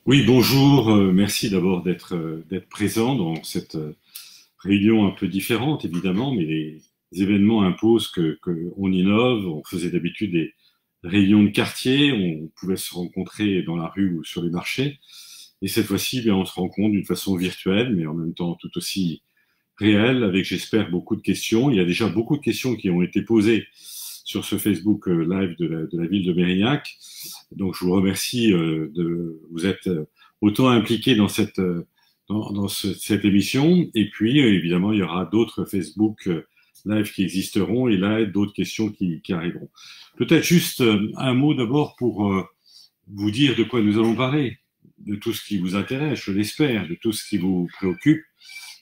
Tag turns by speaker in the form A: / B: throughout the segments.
A: Oui, bonjour. Merci d'abord d'être présent dans cette réunion un peu différente, évidemment, mais les événements imposent que on innove. On faisait d'habitude des réunions de quartier, on pouvait se rencontrer dans la rue ou sur les marchés. Et cette fois-ci, bien, on se rencontre d'une façon virtuelle, mais en même temps tout aussi réelle, avec, j'espère, beaucoup de questions. Il y a déjà beaucoup de questions qui ont été posées sur ce Facebook Live de la ville de Mérignac. Donc, je vous remercie de vous être autant impliqué dans cette émission. Et puis, évidemment, il y aura d'autres Facebook Live qui existeront et là, d'autres questions qui arriveront. Peut-être juste un mot d'abord pour vous dire de quoi nous allons parler, de tout ce qui vous intéresse, je l'espère, de tout ce qui vous préoccupe,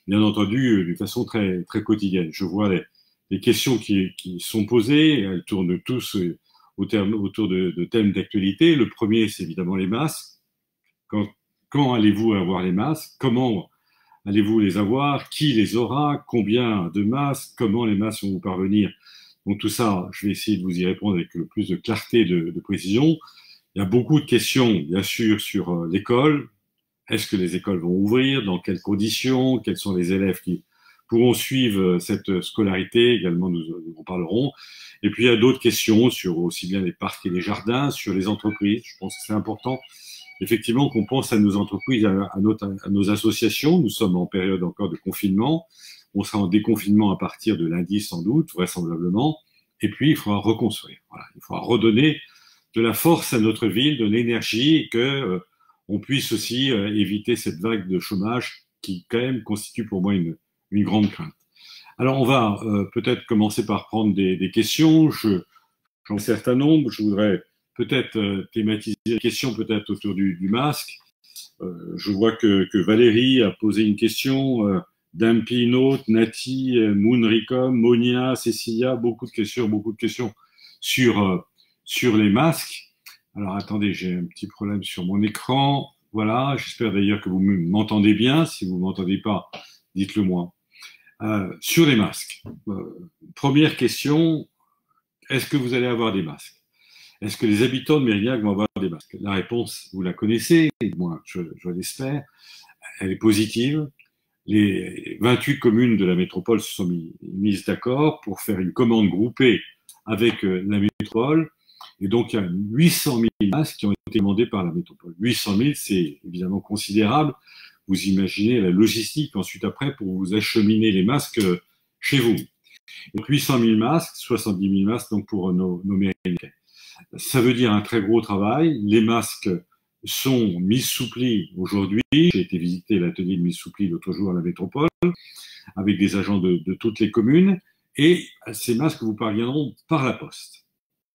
A: bien entendu, d'une façon très, très quotidienne. Je vois les questions qui sont posées, elles tournent tous autour de thèmes d'actualité. Le premier, c'est évidemment les masques. Quand allez-vous avoir les masques? Comment allez-vous les avoir? Qui les aura? Combien de masques? Comment les masques vont vous parvenir? Donc tout ça, je vais essayer de vous y répondre avec le plus de clarté, de précision. Il y a beaucoup de questions, bien sûr, sur l'école. Est-ce que les écoles vont ouvrir? Dans quelles conditions? Quels sont les élèves qui pourront suivre cette scolarité? Également, nous en parlerons. Et puis, il y a d'autres questions sur aussi bien les parcs et les jardins, sur les entreprises. Je pense que c'est important, effectivement, qu'on pense à nos entreprises, à nos associations. Nous sommes en période encore de confinement. On sera en déconfinement à partir de lundi, sans doute, vraisemblablement. Et puis, il faudra reconstruire. Voilà. Il faudra redonner de la force à notre ville, de l'énergie, et que on puisse aussi éviter cette vague de chômage qui, quand même, constitue pour moi une grande crainte. Alors, on va peut-être commencer par prendre des questions. J'en ai un certain nombre. Je voudrais peut-être thématiser les questions peut-être autour du masque. Je vois que Valérie a posé une question, Dampi une autre, Nati, Moonricom, Monia, Cécilia, beaucoup de questions sur les masques. Alors attendez, j'ai un petit problème sur mon écran. Voilà, j'espère d'ailleurs que vous m'entendez bien. Si vous m'entendez pas, dites-le moi. Sur les masques. Première question, est-ce que vous allez avoir des masques? Est-ce que les habitants de Mérignac vont avoir des masques? La réponse, vous la connaissez, moi je l'espère, elle est positive. Les 28 communes de la métropole se sont mises d'accord pour faire une commande groupée avec la métropole. Et donc, il y a 800 000 masques qui ont été demandés par la métropole. 800 000, c'est évidemment considérable. Vous imaginez la logistique ensuite après pour vous acheminer les masques chez vous. Donc, 800 000 masques, 70 000 masques donc pour nos Mérignacais. Ça veut dire un très gros travail. Les masques sont mis sous pli aujourd'hui. J'ai été visiter l'atelier de mise sous pli l'autre jour à la métropole avec des agents de toutes les communes. Et ces masques vous parviendront par la poste.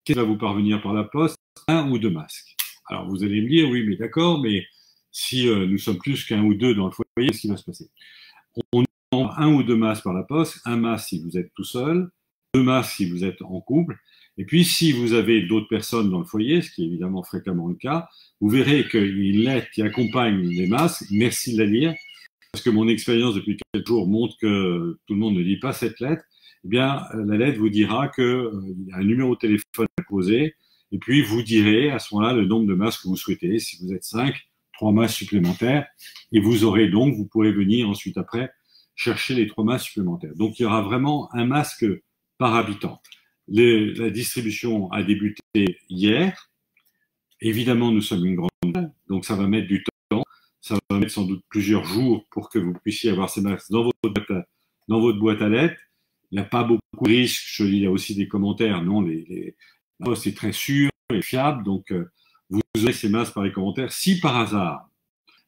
A: Qu'est-ce qui va vous parvenir par la poste? Un ou deux masques. Alors vous allez me dire, oui, mais d'accord, mais si nous sommes plus qu'un ou deux dans le foyer, qu'est-ce qui va se passer? On envoie un ou deux masques par la poste, un masque si vous êtes tout seul, deux masques si vous êtes en couple, et puis si vous avez d'autres personnes dans le foyer, ce qui est évidemment fréquemment le cas, vous verrez qu'il y a une lettre qui accompagne les masques, merci de la lire, parce que mon expérience depuis quelques jours montre que tout le monde ne lit pas cette lettre. Eh bien, la lettre vous dira qu'il y a un numéro de téléphone à poser, et puis vous direz à ce moment-là le nombre de masques que vous souhaitez. Si vous êtes 5, 3 masques supplémentaires, et vous aurez donc, vous pourrez venir ensuite après chercher les 3 masques supplémentaires. Donc, il y aura vraiment un masque par habitant. La distribution a débuté hier. Évidemment, nous sommes une grande ville, donc ça va mettre du temps. Ça va mettre sans doute plusieurs jours pour que vous puissiez avoir ces masques dans votre boîte à lettres. Il n'y a pas beaucoup de risques. Je lis là aussi des commentaires. Non, c'est très sûr et fiable. Donc, vous aurez ces masques par les commentaires. Si par hasard,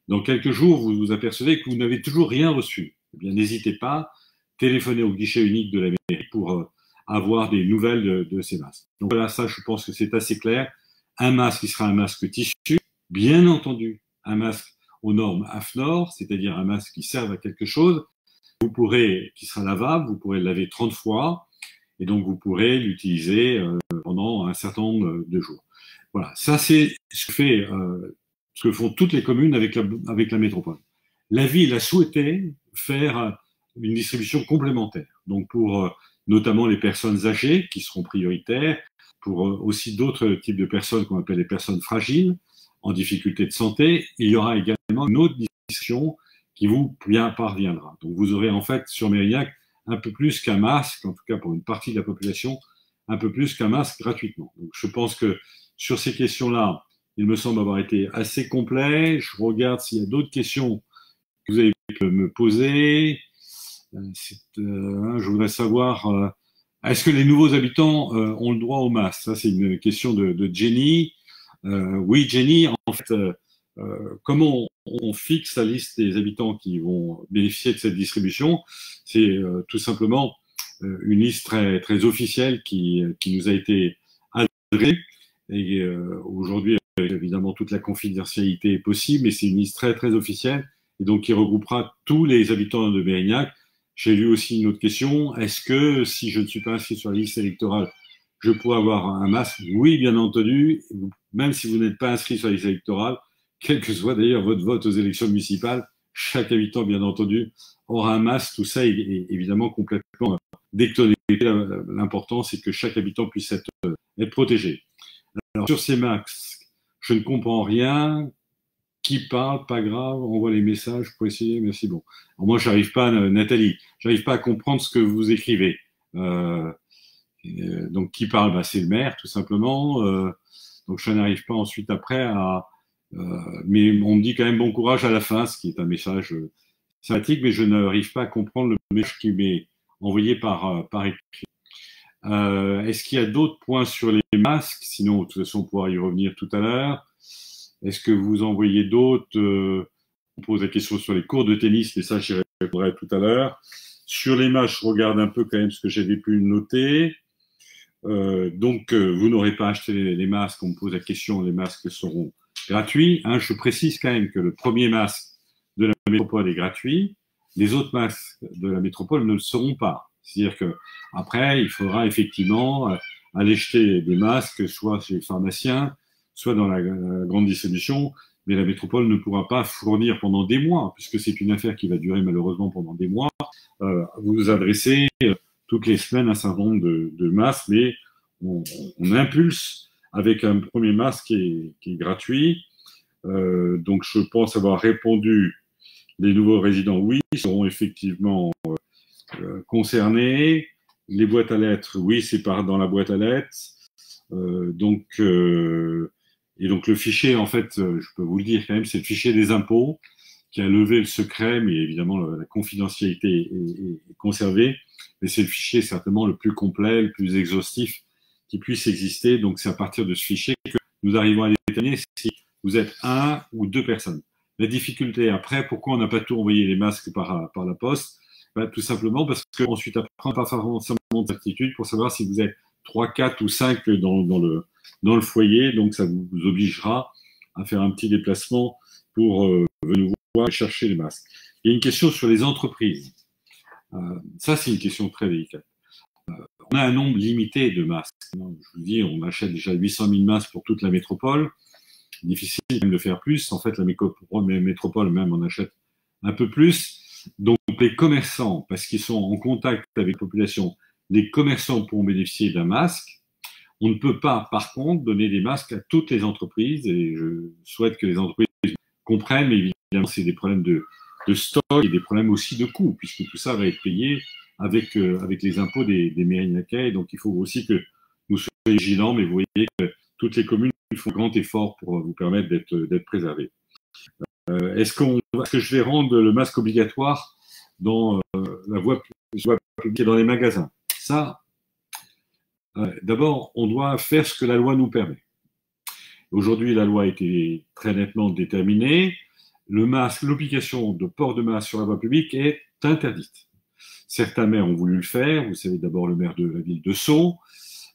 A: dans quelques jours, vous vous apercevez que vous n'avez toujours rien reçu, eh bien, n'hésitez pas, téléphonez au guichet unique de la mairie pour avoir des nouvelles de ces masques. Donc voilà, ça, je pense que c'est assez clair. Un masque qui sera un masque tissu, bien entendu, un masque aux normes AFNOR, c'est-à-dire un masque qui serve à quelque chose, qui sera lavable, vous pourrez le laver 30 fois, et donc vous pourrez l'utiliser pendant un certain nombre de jours. Voilà, ça c'est ce que fait ce que font toutes les communes avec la métropole. La ville a souhaité faire une distribution complémentaire, donc pour notamment les personnes âgées qui seront prioritaires, pour aussi d'autres types de personnes qu'on appelle les personnes fragiles, en difficulté de santé. Il y aura également une autre distribution qui vous parviendra. Donc vous aurez en fait sur Mérignac un peu plus qu'un masque, en tout cas pour une partie de la population, un peu plus qu'un masque gratuitement. Donc je pense que sur ces questions-là, il me semble avoir été assez complet. Je regarde s'il y a d'autres questions que vous avez pu me poser. Je voudrais savoir, est-ce que les nouveaux habitants ont le droit au masque? Ça, c'est une question de Jenny. Oui, Jenny, en fait, comment on fixe la liste des habitants qui vont bénéficier de cette distribution? C'est tout simplement une liste très, très officielle qui nous a été adressée. Et aujourd'hui, évidemment, toute la confidentialité est possible, mais c'est une liste très, très officielle, et donc qui regroupera tous les habitants de Mérignac. J'ai lu aussi une autre question. Est-ce que si je ne suis pas inscrit sur la liste électorale, je pourrais avoir un masque? Oui, bien entendu. Même si vous n'êtes pas inscrit sur la liste électorale, quel que soit d'ailleurs votre vote aux élections municipales, chaque habitant, bien entendu, aura un masque. Tout ça est évidemment complètement déconnecté. L'important, c'est que chaque habitant puisse être protégé. Alors, sur ces masques, je ne comprends rien. Qui parle, pas grave, envoie les messages pour essayer, merci. Bon. Alors moi, j'arrive pas, Nathalie, j'arrive pas à comprendre ce que vous écrivez. Donc, qui parle, bah, c'est le maire, tout simplement. Donc, je n'arrive pas ensuite après à. Mais on me dit quand même bon courage à la fin, ce qui est un message sympathique, mais je n'arrive pas à comprendre le message qui m'est envoyé par écrit. Est-ce qu'il y a d'autres points sur les masques? Sinon, de toute façon, on pourra y revenir tout à l'heure. Est-ce que vous en voyez d'autres? On pose la question sur les cours de tennis, mais ça, j'y répondrai tout à l'heure. Sur les matchs, je regarde un peu quand même ce que j'avais pu noter. Vous n'aurez pas acheté les masques. On me pose la question, les masques seront gratuits. Je précise quand même que le premier masque de la métropole est gratuit. Les autres masques de la métropole ne le seront pas. C'est-à-dire que après, il faudra effectivement aller jeter des masques, soit chez les pharmaciens, soit dans la grande distribution, mais la métropole ne pourra pas fournir pendant des mois, puisque c'est une affaire qui va durer malheureusement pendant des mois. Vous adressez toutes les semaines un certain nombre de masques, mais on impulse avec un premier masque qui est gratuit. Donc je pense avoir répondu. Les nouveaux résidents, oui, seront effectivement concernés. Les boîtes à lettres, oui, c'est dans la boîte à lettres. Et donc le fichier, en fait, je peux vous le dire quand même, c'est le fichier des impôts qui a levé le secret, mais évidemment la confidentialité est conservée. Mais c'est le fichier certainement le plus complet, le plus exhaustif qui puisse exister. Donc c'est à partir de ce fichier que nous arrivons à déterminer si vous êtes un ou deux personnes. La difficulté après, pourquoi on n'a pas tout envoyé les masques par la poste? Tout simplement parce qu'ensuite après, on n'a pas forcément de certitude pour savoir si vous êtes 3, 4 ou 5 dans le foyer, donc ça vous obligera à faire un petit déplacement pour venir voir et chercher les masques. Il y a une question sur les entreprises. Ça, c'est une question très délicate. On a un nombre limité de masques. Je vous dis, on achète déjà 800 000 masques pour toute la métropole. Difficile même de faire plus. En fait, la métropole même en achète un peu plus. Donc, les commerçants, parce qu'ils sont en contact avec la population, les commerçants pourront bénéficier d'un masque. On ne peut pas, par contre, donner des masques à toutes les entreprises, et je souhaite que les entreprises comprennent, mais évidemment, c'est des problèmes de stock et des problèmes aussi de coûts, puisque tout ça va être payé avec les impôts des Mérignacais. Donc, il faut aussi que nous soyons vigilants, mais vous voyez que toutes les communes font un grand effort pour vous permettre d'être préservés. Est-ce que je vais rendre le masque obligatoire dans la voie publique et dans les magasins? Ça, d'abord, on doit faire ce que la loi nous permet. Aujourd'hui, la loi a été très nettement déterminée. L'obligation de port de masque sur la voie publique est interdite. Certains maires ont voulu le faire. Vous savez, d'abord le maire de la ville de Sceaux,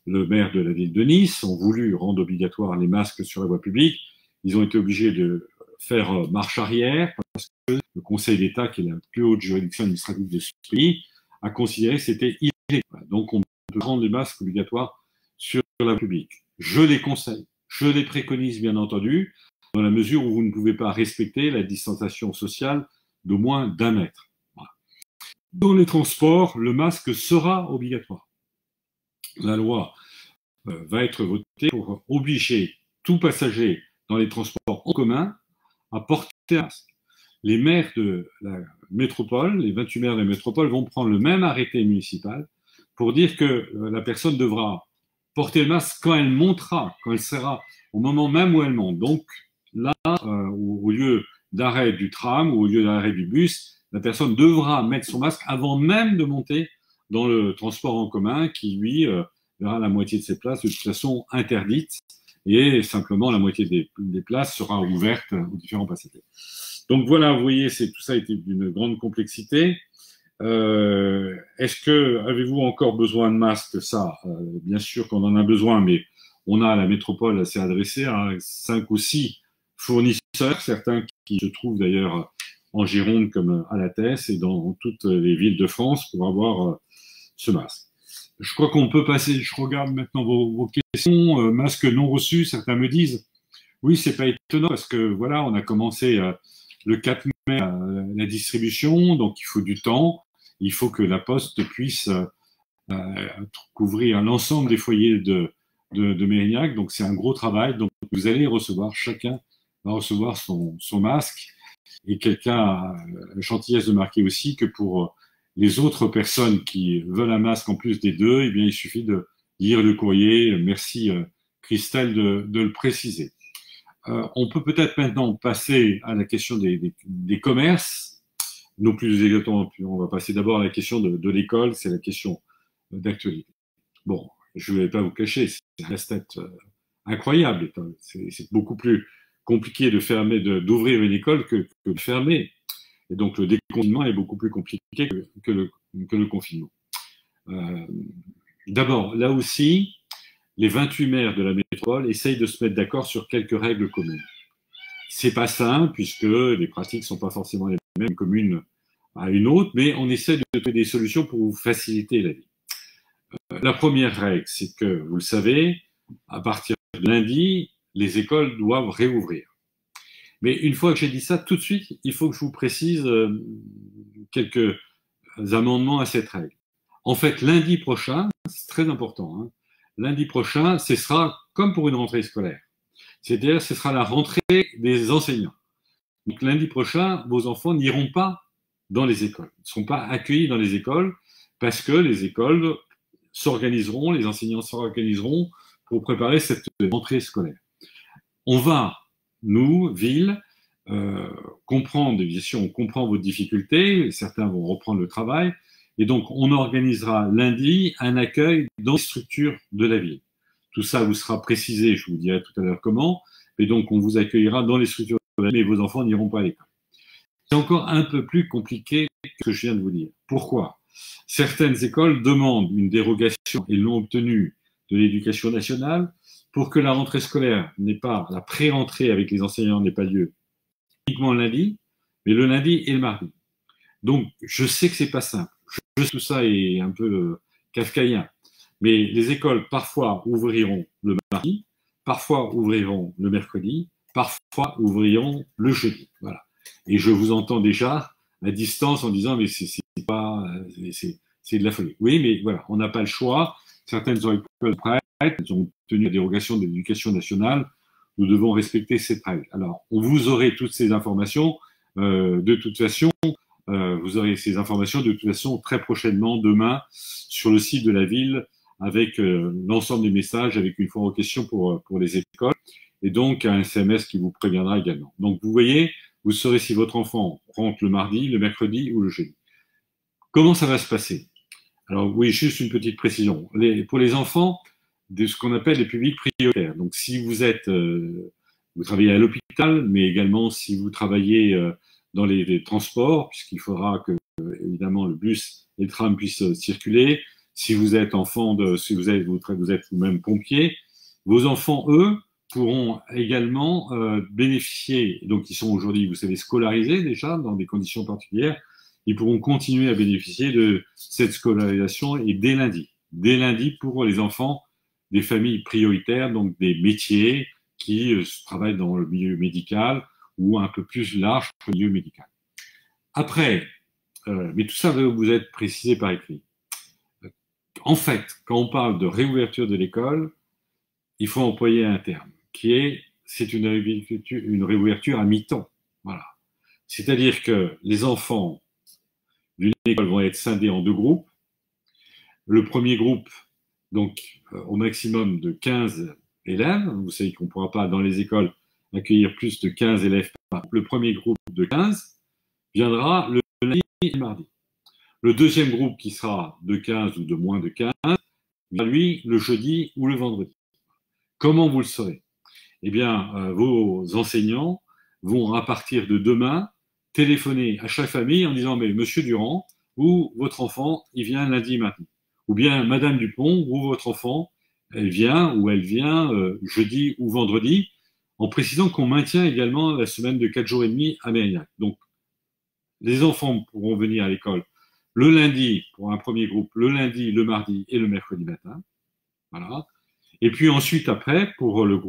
A: le maire de la ville de Nice ont voulu rendre obligatoire les masques sur la voie publique. Ils ont été obligés de faire marche arrière parce que le Conseil d'État, qui est la plus haute juridiction administrative de ce pays, a considéré que c'était illégal. Donc, on peut rendre les masques obligatoires sur la voie publique. Je les conseille, je les préconise bien entendu, dans la mesure où vous ne pouvez pas respecter la distanciation sociale d'au moins d'1 mètre. Voilà. Dans les transports, le masque sera obligatoire. La loi va être votée pour obliger tout passager dans les transports en commun à porter un masque. Les maires de la métropole, les 28 maires de la métropole vont prendre le même arrêté municipal pour dire que la personne devra porter le masque quand elle montera, quand elle sera au moment même où elle monte. Donc là, au lieu d'arrêt du tram ou au lieu d'arrêt du bus, la personne devra mettre son masque avant même de monter dans le transport en commun qui, lui, verra la moitié de ses places de toute façon interdites et simplement la moitié des places sera ouverte aux différents passagers. Donc voilà, vous voyez, tout ça a été d'une grande complexité. Est-ce que avez-vous encore besoin de masques? Ça, bien sûr qu'on en a besoin, mais on a la métropole assez adressée à 5 ou 6 fournisseurs, certains qui se trouvent d'ailleurs en Gironde comme à La Teste et dans toutes les villes de France pour avoir ce masque. Je crois qu'on peut passer, je regarde maintenant vos questions, masques non reçus, certains me disent, oui, c'est pas étonnant parce que voilà, on a commencé le 4 mai la distribution, donc il faut du temps, il faut que la Poste puisse couvrir l'ensemble des foyers de Mérignac, donc c'est un gros travail, donc vous allez recevoir, chacun va recevoir son masque, et quelqu'un a la gentillesse de marquer aussi que pour les autres personnes qui veulent un masque en plus des deux, eh bien, il suffit de lire le courrier. Merci Christelle de le préciser. On peut peut-être maintenant passer à la question des commerces. Non plus exactement, on va passer d'abord à la question de l'école, c'est la question d'actualité. Bon, je ne vais pas vous cacher, ça reste incroyable. C'est beaucoup plus compliqué d'ouvrir une école que de fermer. Et donc, le déconfinement est beaucoup plus compliqué que le confinement. D'abord, là aussi, les 28 maires de la métropole essayent de se mettre d'accord sur quelques règles communes. C'est pas simple, puisque les pratiques sont pas forcément les mêmes communes à une autre, mais on essaie de trouver des solutions pour vous faciliter la vie. La première règle, c'est que, vous le savez, à partir de lundi, les écoles doivent réouvrir. Mais une fois que j'ai dit ça, tout de suite, il faut que je vous précise quelques amendements à cette règle. En fait, lundi prochain, c'est très important, hein, lundi prochain, ce sera comme pour une rentrée scolaire. C'est-à-dire, ce sera la rentrée des enseignants. Donc lundi prochain, vos enfants n'iront pas dans les écoles, ne seront pas accueillis dans les écoles parce que les écoles s'organiseront, les enseignants s'organiseront pour préparer cette rentrée scolaire. On va, nous, ville, comprendre, bien sûr, on comprend vos difficultés, certains vont reprendre le travail, et donc on organisera lundi un accueil dans les structures de la ville. Tout ça vous sera précisé, je vous dirai tout à l'heure comment, et donc on vous accueillera dans les structures de la ville, mais vos enfants n'iront pas à l'école. C'est encore un peu plus compliqué que ce que je viens de vous dire. Pourquoi? Certaines écoles demandent une dérogation et l'ont obtenue de l'éducation nationale pour que la rentrée scolaire n'ait pas, la pré-rentrée avec les enseignants n'ait pas lieu uniquement le lundi, mais le lundi et le mardi. Donc, je sais que c'est pas simple. Je sais que tout ça est un peu kafkaïen. Mais les écoles, parfois, ouvriront le mardi, parfois ouvriront le mercredi, parfois ouvriront le jeudi. Voilà. Et je vous entends déjà à distance en disant, mais c'est de la folie. Oui, mais voilà, on n'a pas le choix. Certaines écoles prêtes, elles ont obtenu la dérogation de l'éducation nationale. Nous devons respecter cette règle. Alors, vous aurez toutes ces informations de toute façon. Vous aurez ces informations de toute façon très prochainement, demain, sur le site de la ville, avec l'ensemble des messages, avec une fois aux questions pour les écoles, et donc un SMS qui vous préviendra également. Donc, vous voyez, vous saurez si votre enfant rentre le mardi, le mercredi ou le jeudi. Comment ça va se passer? Alors oui, juste une petite précision. Pour les enfants, de ce qu'on appelle les publics prioritaires. Donc, si vous vous travaillez à l'hôpital, mais également si vous travaillez dans les transports, puisqu'il faudra que, évidemment, le bus et le tram puissent circuler. Si vous êtes si vous êtes vous-même pompier, vos enfants, eux, pourront également bénéficier, donc ils sont aujourd'hui, vous savez, scolarisés déjà dans des conditions particulières, ils pourront continuer à bénéficier de cette scolarisation et dès lundi pour les enfants des familles prioritaires, donc des métiers qui travaillent dans le milieu médical ou un peu plus large que le milieu médical. Après, mais tout ça va vous être précisé par écrit. En fait, quand on parle de réouverture de l'école, il faut employer un terme c'est une réouverture à mi-temps. Voilà. C'est-à-dire que les enfants d'une école vont être scindés en deux groupes. Le premier groupe, donc au maximum de 15 élèves. Vous savez qu'on ne pourra pas dans les écoles accueillir plus de 15 élèves par groupe. Le premier groupe de 15 viendra le lundi et le mardi. Le deuxième groupe qui sera de 15 ou de moins de 15 viendra lui le jeudi ou le vendredi. Comment vous le saurez? Eh bien, vos enseignants vont à partir de demain téléphoner à chaque famille en disant mais Monsieur Durand ou votre enfant il vient lundi et mardi, ou bien Madame Dupont ou votre enfant elle vient ou elle vient jeudi ou vendredi, en précisant qu'on maintient également la semaine de 4 jours et demi à Mérignac. Donc les enfants pourront venir à l'école le lundi pour un premier groupe, le lundi, le mardi et le mercredi matin. Voilà. Et puis ensuite, après, pour le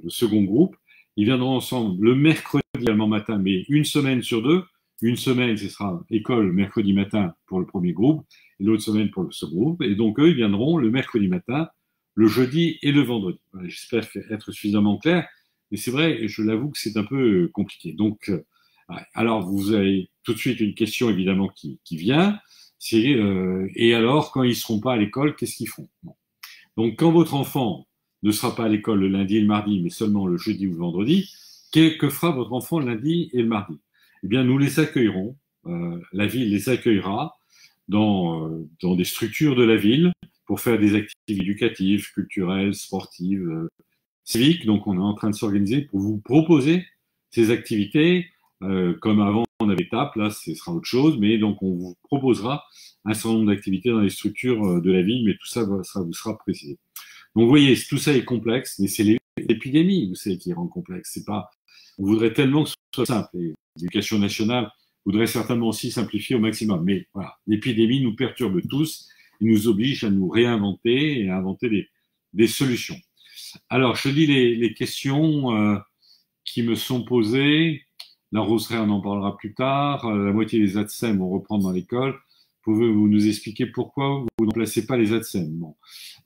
A: second groupe, ils viendront ensemble le mercredi également matin, mais une semaine sur deux. Une semaine, ce sera école mercredi matin pour le premier groupe, et l'autre semaine pour le second groupe. Et donc, eux, ils viendront le mercredi matin, le jeudi et le vendredi. Voilà, j'espère être suffisamment clair, mais c'est vrai, je l'avoue que c'est un peu compliqué. Donc, alors, vous avez tout de suite une question, évidemment, qui vient. Et alors, quand ils ne seront pas à l'école, qu'est-ce qu'ils font? Bon. Donc, quand votre enfant ne sera pas à l'école le lundi et le mardi, mais seulement le jeudi ou le vendredi, que fera votre enfant le lundi et le mardi? Eh bien, nous les accueillerons. La ville les accueillera dans des structures de la ville pour faire des activités éducatives, culturelles, sportives, civiques. Donc, on est en train de s'organiser pour vous proposer ces activités. Comme avant, on avait TAP, là, ce sera autre chose. Mais donc, on vous proposera un certain nombre d'activités dans les structures de la ville, mais tout ça, vous sera précisé. Donc, vous voyez, tout ça est complexe, mais c'est l'épidémie, vous savez, qui rend complexe. C'est pas, on voudrait tellement que ce soit simple. Et l'éducation nationale voudrait certainement aussi simplifier au maximum. Mais voilà, l'épidémie nous perturbe tous, il nous oblige à nous réinventer et à inventer des solutions. Alors, je lis les questions qui me sont posées. La roseraie, on en parlera plus tard. La moitié des ATSEM vont reprendre dans l'école. Pouvez-vous nous expliquer pourquoi vous ne remplacez pas les ATSEM? Bon.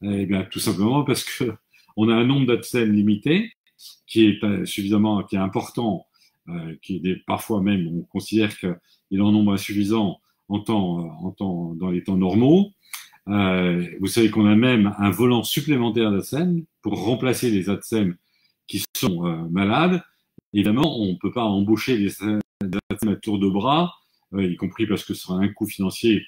A: Eh bien, tout simplement parce que on a un nombre d'ATSEM limité, qui est important, parfois même, on considère qu'il est en nombre insuffisant dans les temps normaux. Vous savez qu'on a même un volant supplémentaire d'ATSEM pour remplacer les ATSEM qui sont malades. Évidemment, on ne peut pas embaucher des ATSEM à tour de bras, y compris parce que ce sera un coût financier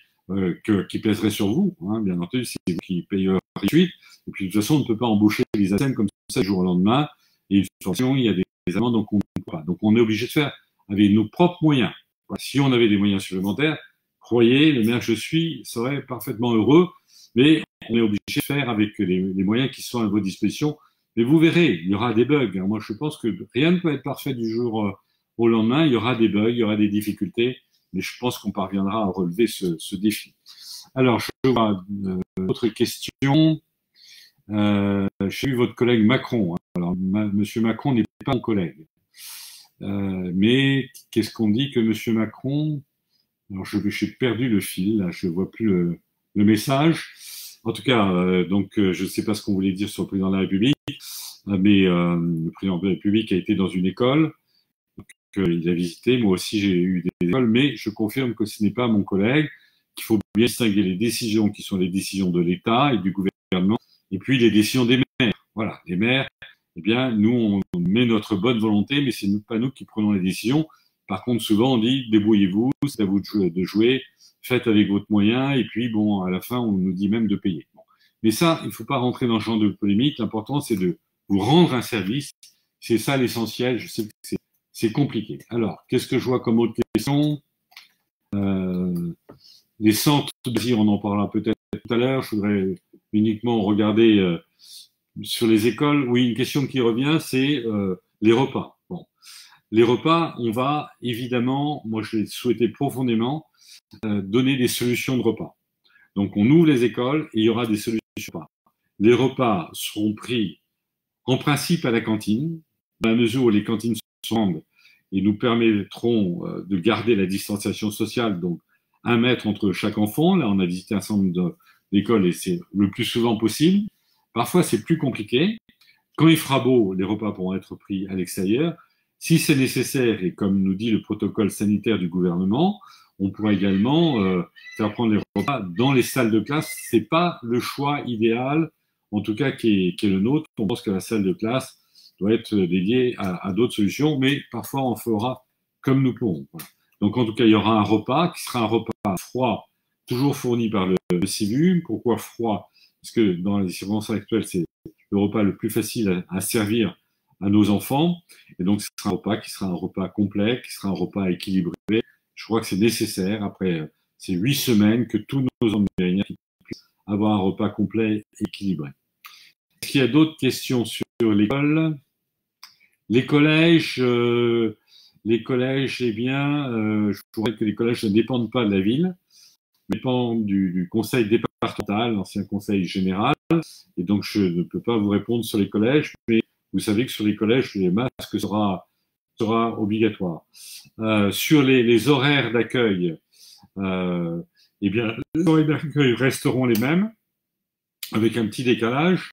A: qui pèserait sur vous, hein, bien entendu, c'est vous qui payerez la suite. Et puis, de toute façon, on ne peut pas embaucher les ATSEM comme ça du jour au lendemain. Et une formation, il y a des amendes, donc on ne peut pas. Donc, on est obligé de faire avec nos propres moyens. Voilà. Si on avait des moyens supplémentaires, croyez, le maire que je suis serait parfaitement heureux, mais on est obligé de faire avec les moyens qui sont à votre disposition. Mais vous verrez, il y aura des bugs. Alors moi, je pense que rien ne peut être parfait du jour au lendemain. Il y aura des bugs, il y aura des difficultés, mais je pense qu'on parviendra à relever ce défi. Alors, je vois d'autres questions. J'ai eu votre collègue Macron. Alors, Monsieur Macron n'est pas mon collègue. Mais qu'est-ce qu'on dit que Monsieur Macron... Alors, j'ai perdu le fil, là, je ne vois plus le message. En tout cas, donc, je ne sais pas ce qu'on voulait dire sur le président de la République, mais le président de la République a été dans une école qu'il a visité. Moi aussi, j'ai eu des écoles, mais je confirme que ce n'est pas mon collègue, qu'il faut bien distinguer les décisions qui sont les décisions de l'État et du gouvernement, et puis les décisions des maires. Voilà, les maires, eh bien, nous, on met notre bonne volonté, mais c'est pas nous qui prenons les décisions. Par contre, souvent, on dit, débrouillez-vous, c'est à vous de jouer, faites avec votre moyen, et puis, bon, à la fin, on nous dit même de payer. Bon. Mais ça, il ne faut pas rentrer dans le champ de polémique. L'important, c'est de vous rendre un service. C'est ça l'essentiel. Je sais que c'est compliqué. Alors, qu'est-ce que je vois comme autre question? Les centres de loisirs, on en parlera peut-être tout à l'heure. Je voudrais uniquement regarder sur les écoles. Oui, une question qui revient, c'est les repas. Bon. Les repas, on va évidemment, moi je l'ai souhaité profondément, donner des solutions de repas. Donc on ouvre les écoles et il y aura des solutions de repas. Les repas seront pris en principe à la cantine, dans la mesure où les cantines sont grandes et nous permettront de garder la distanciation sociale, donc 1 mètre entre chaque enfant. Là, on a visité un certain nombre d'écoles et c'est le plus souvent possible. Parfois, c'est plus compliqué. Quand il fera beau, les repas pourront être pris à l'extérieur. Si c'est nécessaire, et comme nous dit le protocole sanitaire du gouvernement, on pourra également faire prendre les repas dans les salles de classe. C'est pas le choix idéal, en tout cas qui est le nôtre. On pense que la salle de classe doit être dédiée à d'autres solutions, mais parfois on fera comme nous pourrons. Voilà. Donc en tout cas, il y aura un repas qui sera un repas froid, toujours fourni par le CIVUM. Pourquoi froid? Parce que dans les circonstances actuelles, c'est le repas le plus facile à servir à nos enfants. Et donc, ce sera un repas qui sera un repas complet, qui sera un repas équilibré. Je crois que c'est nécessaire, après ces 8 semaines, que tous nos enfants puissent avoir un repas complet et équilibré. Est-ce qu'il y a d'autres questions sur l'école? Les collèges, eh bien, je voudrais que les collèges ne dépendent pas de la ville, dépendent du conseil départemental, l'ancien conseil général. Et donc, je ne peux pas vous répondre sur les collèges, mais vous savez que sur les collèges, les masques sera obligatoire. Sur les horaires d'accueil, eh bien, les horaires d'accueil resteront les mêmes, avec un petit décalage,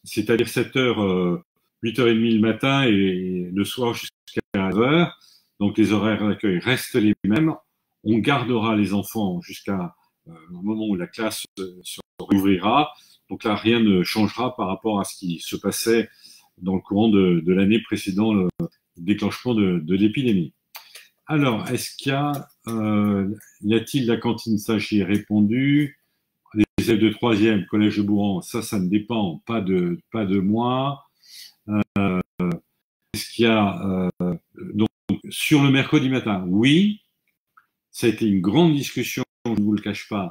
A: c'est-à-dire 7h, 8h30 le matin et le soir jusqu'à 9h. Donc, les horaires d'accueil restent les mêmes. On gardera les enfants jusqu'à au moment où la classe se rouvrira. Donc là, rien ne changera par rapport à ce qui se passait dans le courant de l'année précédant le déclenchement de l'épidémie. Alors, est-ce qu'il y a-t-il la cantine? Ça, j'y ai répondu. Les élèves de 3e, collège de Bouran, ça ne dépend pas de moi. Est-ce qu'il y a donc sur le mercredi matin? Oui, ça a été une grande discussion, je ne vous le cache pas,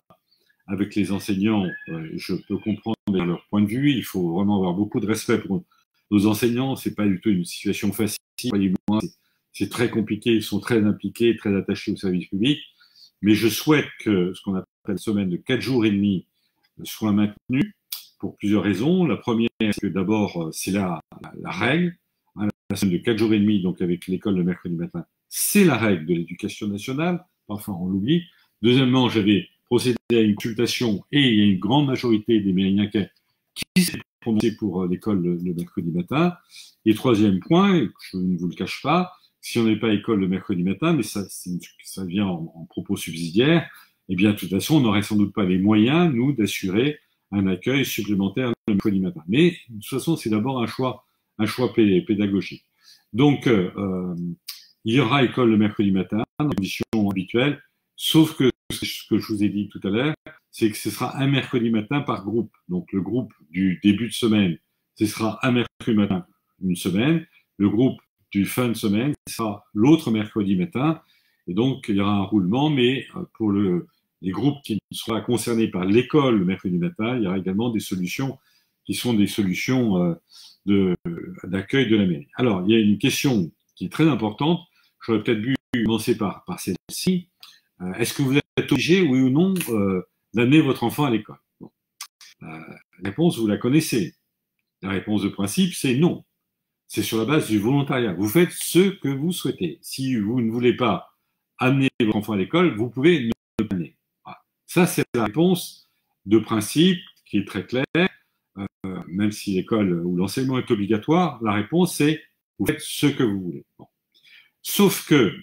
A: avec les enseignants. Je peux comprendre leur point de vue. Il faut vraiment avoir beaucoup de respect pour nos enseignants. C'est pas du tout une situation facile. Voyez-moi, c'est très compliqué. Ils sont très impliqués, très attachés au service public. Mais je souhaite que ce qu'on appelle une semaine de 4 jours et demi soit maintenue pour plusieurs raisons. La première, c'est que d'abord, c'est la règle. La semaine de 4 jours et demi, donc avec l'école le mercredi matin, c'est la règle de l'éducation nationale. Parfois, on l'oublie. Deuxièmement, j'avais procédé à une consultation et il y a une grande majorité des Mérignacais qui s'est prononcée pour l'école le mercredi matin. Et troisième point, et je ne vous le cache pas, si on n'est pas à école le mercredi matin, mais ça vient en propos subsidiaire, eh bien, de toute façon, on n'aurait sans doute pas les moyens, nous, d'assurer un accueil supplémentaire le mercredi matin. Mais de toute façon, c'est d'abord un choix pédagogique. Donc, il y aura école le mercredi matin, dans les conditions habituelles, sauf que ce que je vous ai dit tout à l'heure, c'est que ce sera un mercredi matin par groupe. Donc, le groupe du début de semaine, ce sera un mercredi matin, une semaine. Le groupe du fin de semaine, ce sera l'autre mercredi matin. Et donc, il y aura un roulement, mais pour les groupes qui ne seront pas concernés par l'école le mercredi matin, il y aura également des solutions qui sont des solutions d'accueil de la mairie. Alors, il y a une question qui est très importante. J'aurais peut-être dû commencer par celle-ci. Est-ce que vous êtes obligé, oui ou non, d'amener votre enfant à l'école? Bon. La réponse, vous la connaissez. La réponse de principe, c'est non. C'est sur la base du volontariat. Vous faites ce que vous souhaitez. Si vous ne voulez pas amener votre enfant à l'école, vous pouvez ne pas l'amener. Voilà. Ça, c'est la réponse de principe qui est très claire. Même si l'école ou l'enseignement est obligatoire, la réponse c'est vous faites ce que vous voulez. Bon. Sauf que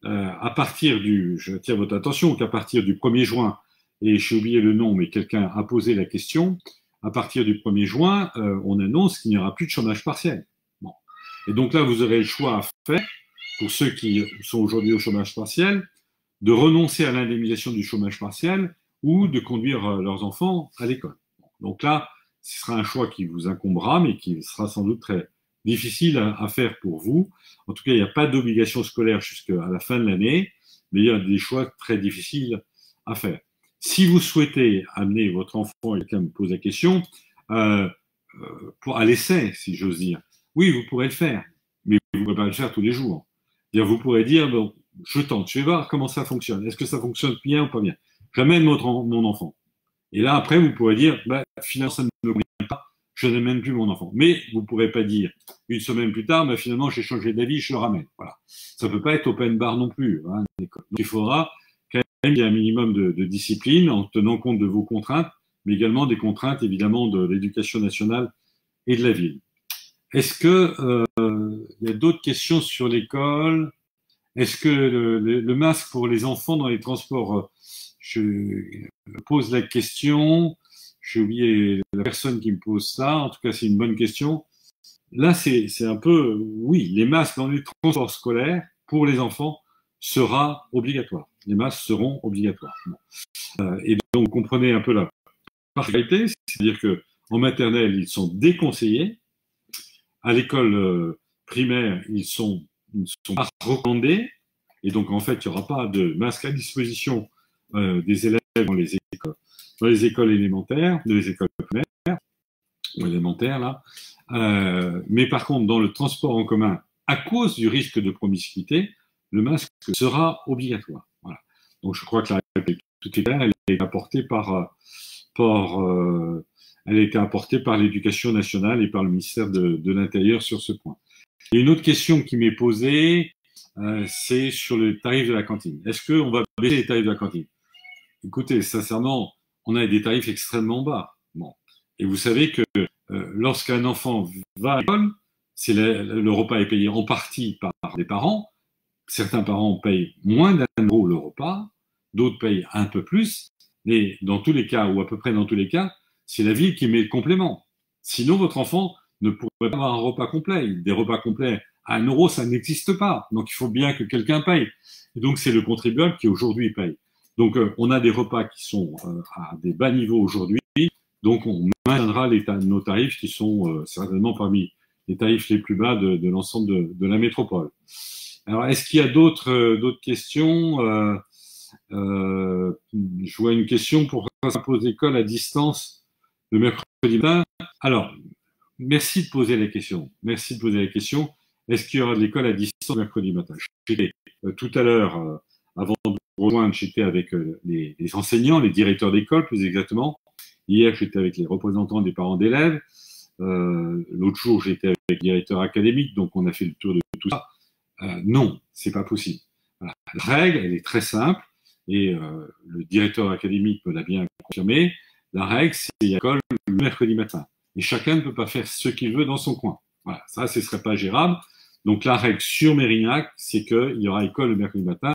A: à partir je tiens votre attention qu'à partir du 1er juin, et j'ai oublié le nom, mais quelqu'un a posé la question, à partir du 1er juin, on annonce qu'il n'y aura plus de chômage partiel. Bon. Et donc là, vous aurez le choix à faire, pour ceux qui sont aujourd'hui au chômage partiel, de renoncer à l'indemnisation du chômage partiel ou de conduire leurs enfants à l'école. Bon. Donc là, ce sera un choix qui vous incombera, mais qui sera sans doute très difficile à faire pour vous. En tout cas, il n'y a pas d'obligation scolaire jusqu'à la fin de l'année, mais il y a des choix très difficiles à faire. Si vous souhaitez amener votre enfant, et quelqu'un me pose la question, à l'essai, si j'ose dire, oui, vous pourrez le faire, mais vous ne pourrez pas le faire tous les jours. Vous pourrez dire, bon, je tente, je vais voir comment ça fonctionne. Est-ce que ça fonctionne bien ou pas bien? J'amène mon enfant. Et là, après, vous pourrez dire, finalement, ça ne me convient pas, je n'amène plus mon enfant. Mais vous ne pourrez pas dire une semaine plus tard, mais finalement j'ai changé d'avis, je le ramène. Voilà. Ça ne peut pas être open bar non plus. Hein, donc, il faudra quand même qu'il y ait un minimum de discipline en tenant compte de vos contraintes, mais également des contraintes évidemment de l'éducation nationale et de la ville. Est-ce que il y a d'autres questions sur l'école? Est-ce que le masque pour les enfants dans les transports, je pose la question, j'ai oublié la personne qui me pose ça, en tout cas c'est une bonne question. Là c'est un peu, oui, les masques dans les transports scolaires pour les enfants sera obligatoire. Les masques seront obligatoires. Bon. Et donc vous comprenez un peu la particularité, c'est-à-dire que en maternelle ils sont déconseillés, à l'école primaire ils sont pas recommandés. Et donc, en fait, il n'y aura pas de masque à disposition des élèves dans les écoles élémentaires, dans les écoles primaires ou élémentaires, là. Mais par contre, dans le transport en commun, à cause du risque de promiscuité, le masque sera obligatoire. Voilà. Donc, je crois que la règle est tout est claire, elle a été apportée elle a été apportée par l'Éducation nationale et par le ministère de l'Intérieur sur ce point. Il y a une autre question qui m'est posée. C'est sur le tarif de la cantine. Est-ce qu'on va baisser les tarifs de la cantine? Écoutez, sincèrement, on a des tarifs extrêmement bas. Bon. Et vous savez que lorsqu'un enfant va à l'école, le repas est payé en partie par les parents. Certains parents payent moins d'1 € le repas, d'autres payent un peu plus. Mais dans tous les cas, ou à peu près dans tous les cas, c'est la ville qui met le complément. Sinon, votre enfant ne pourrait pas avoir un repas complet. Des repas complets à 1 €, ça n'existe pas. Donc, il faut bien que quelqu'un paye. Et donc, c'est le contribuable qui aujourd'hui paye. Donc, on a des repas qui sont à des bas niveaux aujourd'hui. Donc, on maintiendra nos tarifs qui sont certainement parmi les tarifs les plus bas de l'ensemble de la métropole. Alors, est-ce qu'il y a d'autres questions je vois une question pour imposer l'école à distance le mercredi matin. Alors, merci de poser la question. Merci de poser la question. Est-ce qu'il y aura de l'école à distance mercredi matin? Tout à l'heure, avant de vous rejoindre, j'étais avec les enseignants, les directeurs d'école plus exactement. Hier, j'étais avec les représentants des parents d'élèves. L'autre jour, j'étais avec le directeur académique, donc on a fait le tour de tout ça. Non, c'est pas possible. Voilà. La règle, elle est très simple, et le directeur académique me l'a bien confirmé. La règle, c'est l'école le mercredi matin. Et chacun ne peut pas faire ce qu'il veut dans son coin. Voilà, ça, ce serait pas gérable. Donc la règle sur Mérignac, c'est qu'il y aura école le mercredi matin.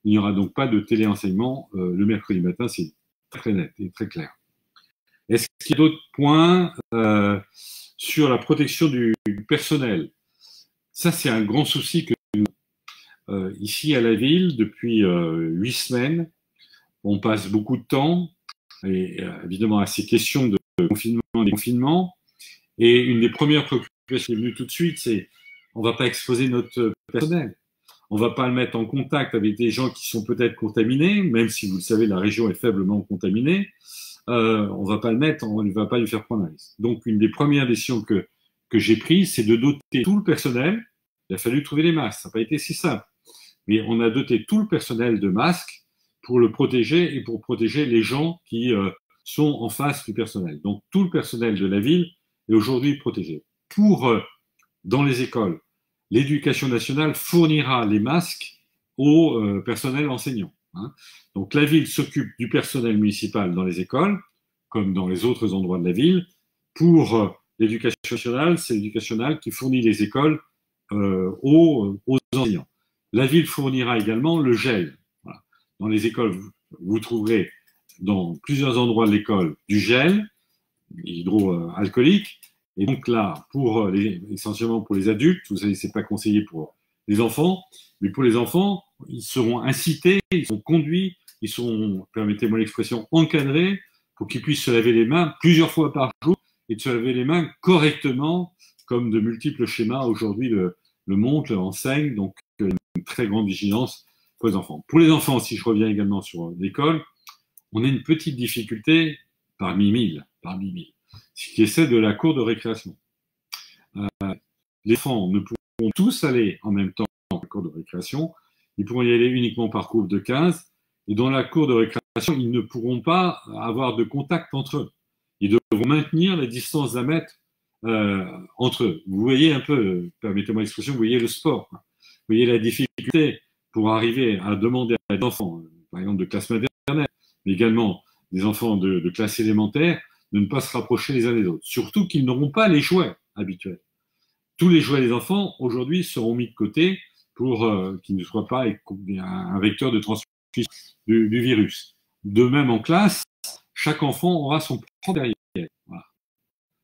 A: Il n'y aura donc pas de téléenseignement le mercredi matin. C'est très net et très clair. Est-ce qu'il y a d'autres points sur la protection du personnel? Ça, c'est un grand souci que nous, ici à la ville, depuis 8 semaines, on passe beaucoup de temps, et évidemment à ces questions de confinement. Et une des premières préoccupations qui est venue tout de suite, c'est on ne va pas exposer notre personnel. On ne va pas le mettre en contact avec des gens qui sont peut-être contaminés, même si vous le savez, la région est faiblement contaminée. On va pas le mettre, on ne va pas lui faire prendre un risque. Donc, une des premières décisions que j'ai prises, c'est de doter tout le personnel. Il a fallu trouver les masques, ça n'a pas été si simple. Mais on a doté tout le personnel de masques pour le protéger et pour protéger les gens qui sont en face du personnel. Donc, tout le personnel de la ville est aujourd'hui protégé. Dans les écoles, l'Éducation nationale fournira les masques au personnel enseignant. Hein. Donc la ville s'occupe du personnel municipal dans les écoles, comme dans les autres endroits de la ville. Pour l'Éducation nationale, c'est l'Éducation nationale qui fournit les écoles aux enseignants. La ville fournira également le gel. Voilà. Dans les écoles, vous trouverez dans plusieurs endroits de l'école du gel hydroalcoolique. Et donc là, essentiellement pour les adultes, vous savez, c'est pas conseillé pour les enfants, mais pour les enfants, ils seront incités, ils sont conduits, ils sont, permettez-moi l'expression, encadrés pour qu'ils puissent se laver les mains plusieurs fois par jour et de se laver les mains correctement, comme de multiples schémas aujourd'hui le montrent, l'enseignent, donc une très grande vigilance pour les enfants. Pour les enfants, si je reviens également sur l'école, on a une petite difficulté parmi mille, ce qui est celle de la cour de récréation. Les enfants ne pourront tous aller en même temps dans la cour de récréation, ils pourront y aller uniquement par groupe de 15, et dans la cour de récréation, ils ne pourront pas avoir de contact entre eux. Ils devront maintenir la distance d'1 mètre entre eux. Vous voyez un peu, permettez-moi l'expression, vous voyez le sport, quoi. Vous voyez la difficulté pour arriver à demander à des enfants, par exemple de classe maternelle, mais également des enfants de classe élémentaire, de ne pas se rapprocher les uns des autres. Surtout qu'ils n'auront pas les jouets habituels. Tous les jouets des enfants, aujourd'hui, seront mis de côté pour qu'ils ne soient pas un vecteur de transmission du virus. De même, en classe, chaque enfant aura son propre matériel. Voilà.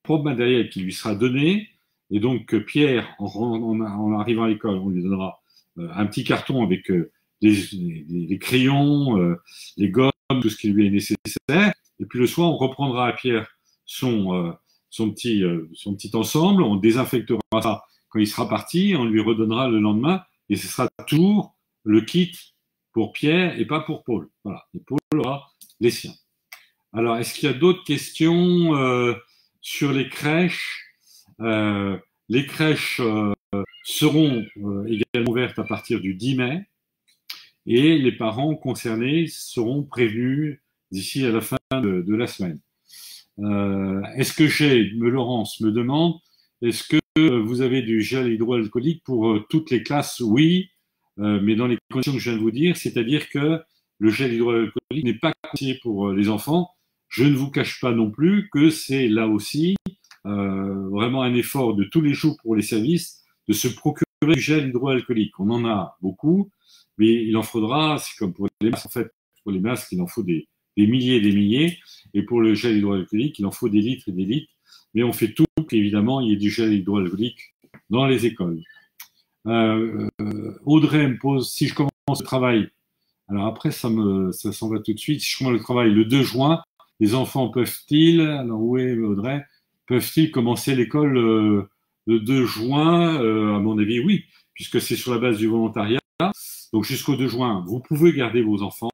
A: Propre matériel qui lui sera donné. Et donc, Pierre, en arrivant à l'école, on lui donnera un petit carton avec les crayons, les gommes, tout ce qui lui est nécessaire. Et puis le soir, on reprendra à Pierre son petit ensemble, on désinfectera ça quand il sera parti, on lui redonnera le lendemain, et ce sera toujours le kit pour Pierre et pas pour Paul. Voilà, et Paul aura les siens. Alors, est-ce qu'il y a d'autres questions sur les crèches? Les crèches seront également ouvertes à partir du 10 mai, et les parents concernés seront prévenus d'ici à la fin de la semaine. Est-ce que Laurence me demande, est-ce que vous avez du gel hydroalcoolique pour toutes les classes? Oui, mais dans les conditions que je viens de vous dire, c'est-à-dire que le gel hydroalcoolique n'est pas conseillé pour les enfants. Je ne vous cache pas non plus que c'est là aussi vraiment un effort de tous les jours pour les services de se procurer du gel hydroalcoolique. On en a beaucoup, mais il en faudra, c'est comme pour les masques, en fait, pour les masques, il en faut des milliers et des milliers, et pour le gel hydroalcoolique, il en faut des litres et des litres, mais on fait tout pour qu'évidemment, il y ait du gel hydroalcoolique dans les écoles. Audrey me pose, si je commence le travail, alors après, ça s'en va tout de suite, si je commence le travail le 2 juin, les enfants peuvent-ils, alors où est Audrey, peuvent-ils commencer l'école le 2 juin? À mon avis, oui, puisque c'est sur la base du volontariat. Donc jusqu'au 2 juin, vous pouvez garder vos enfants.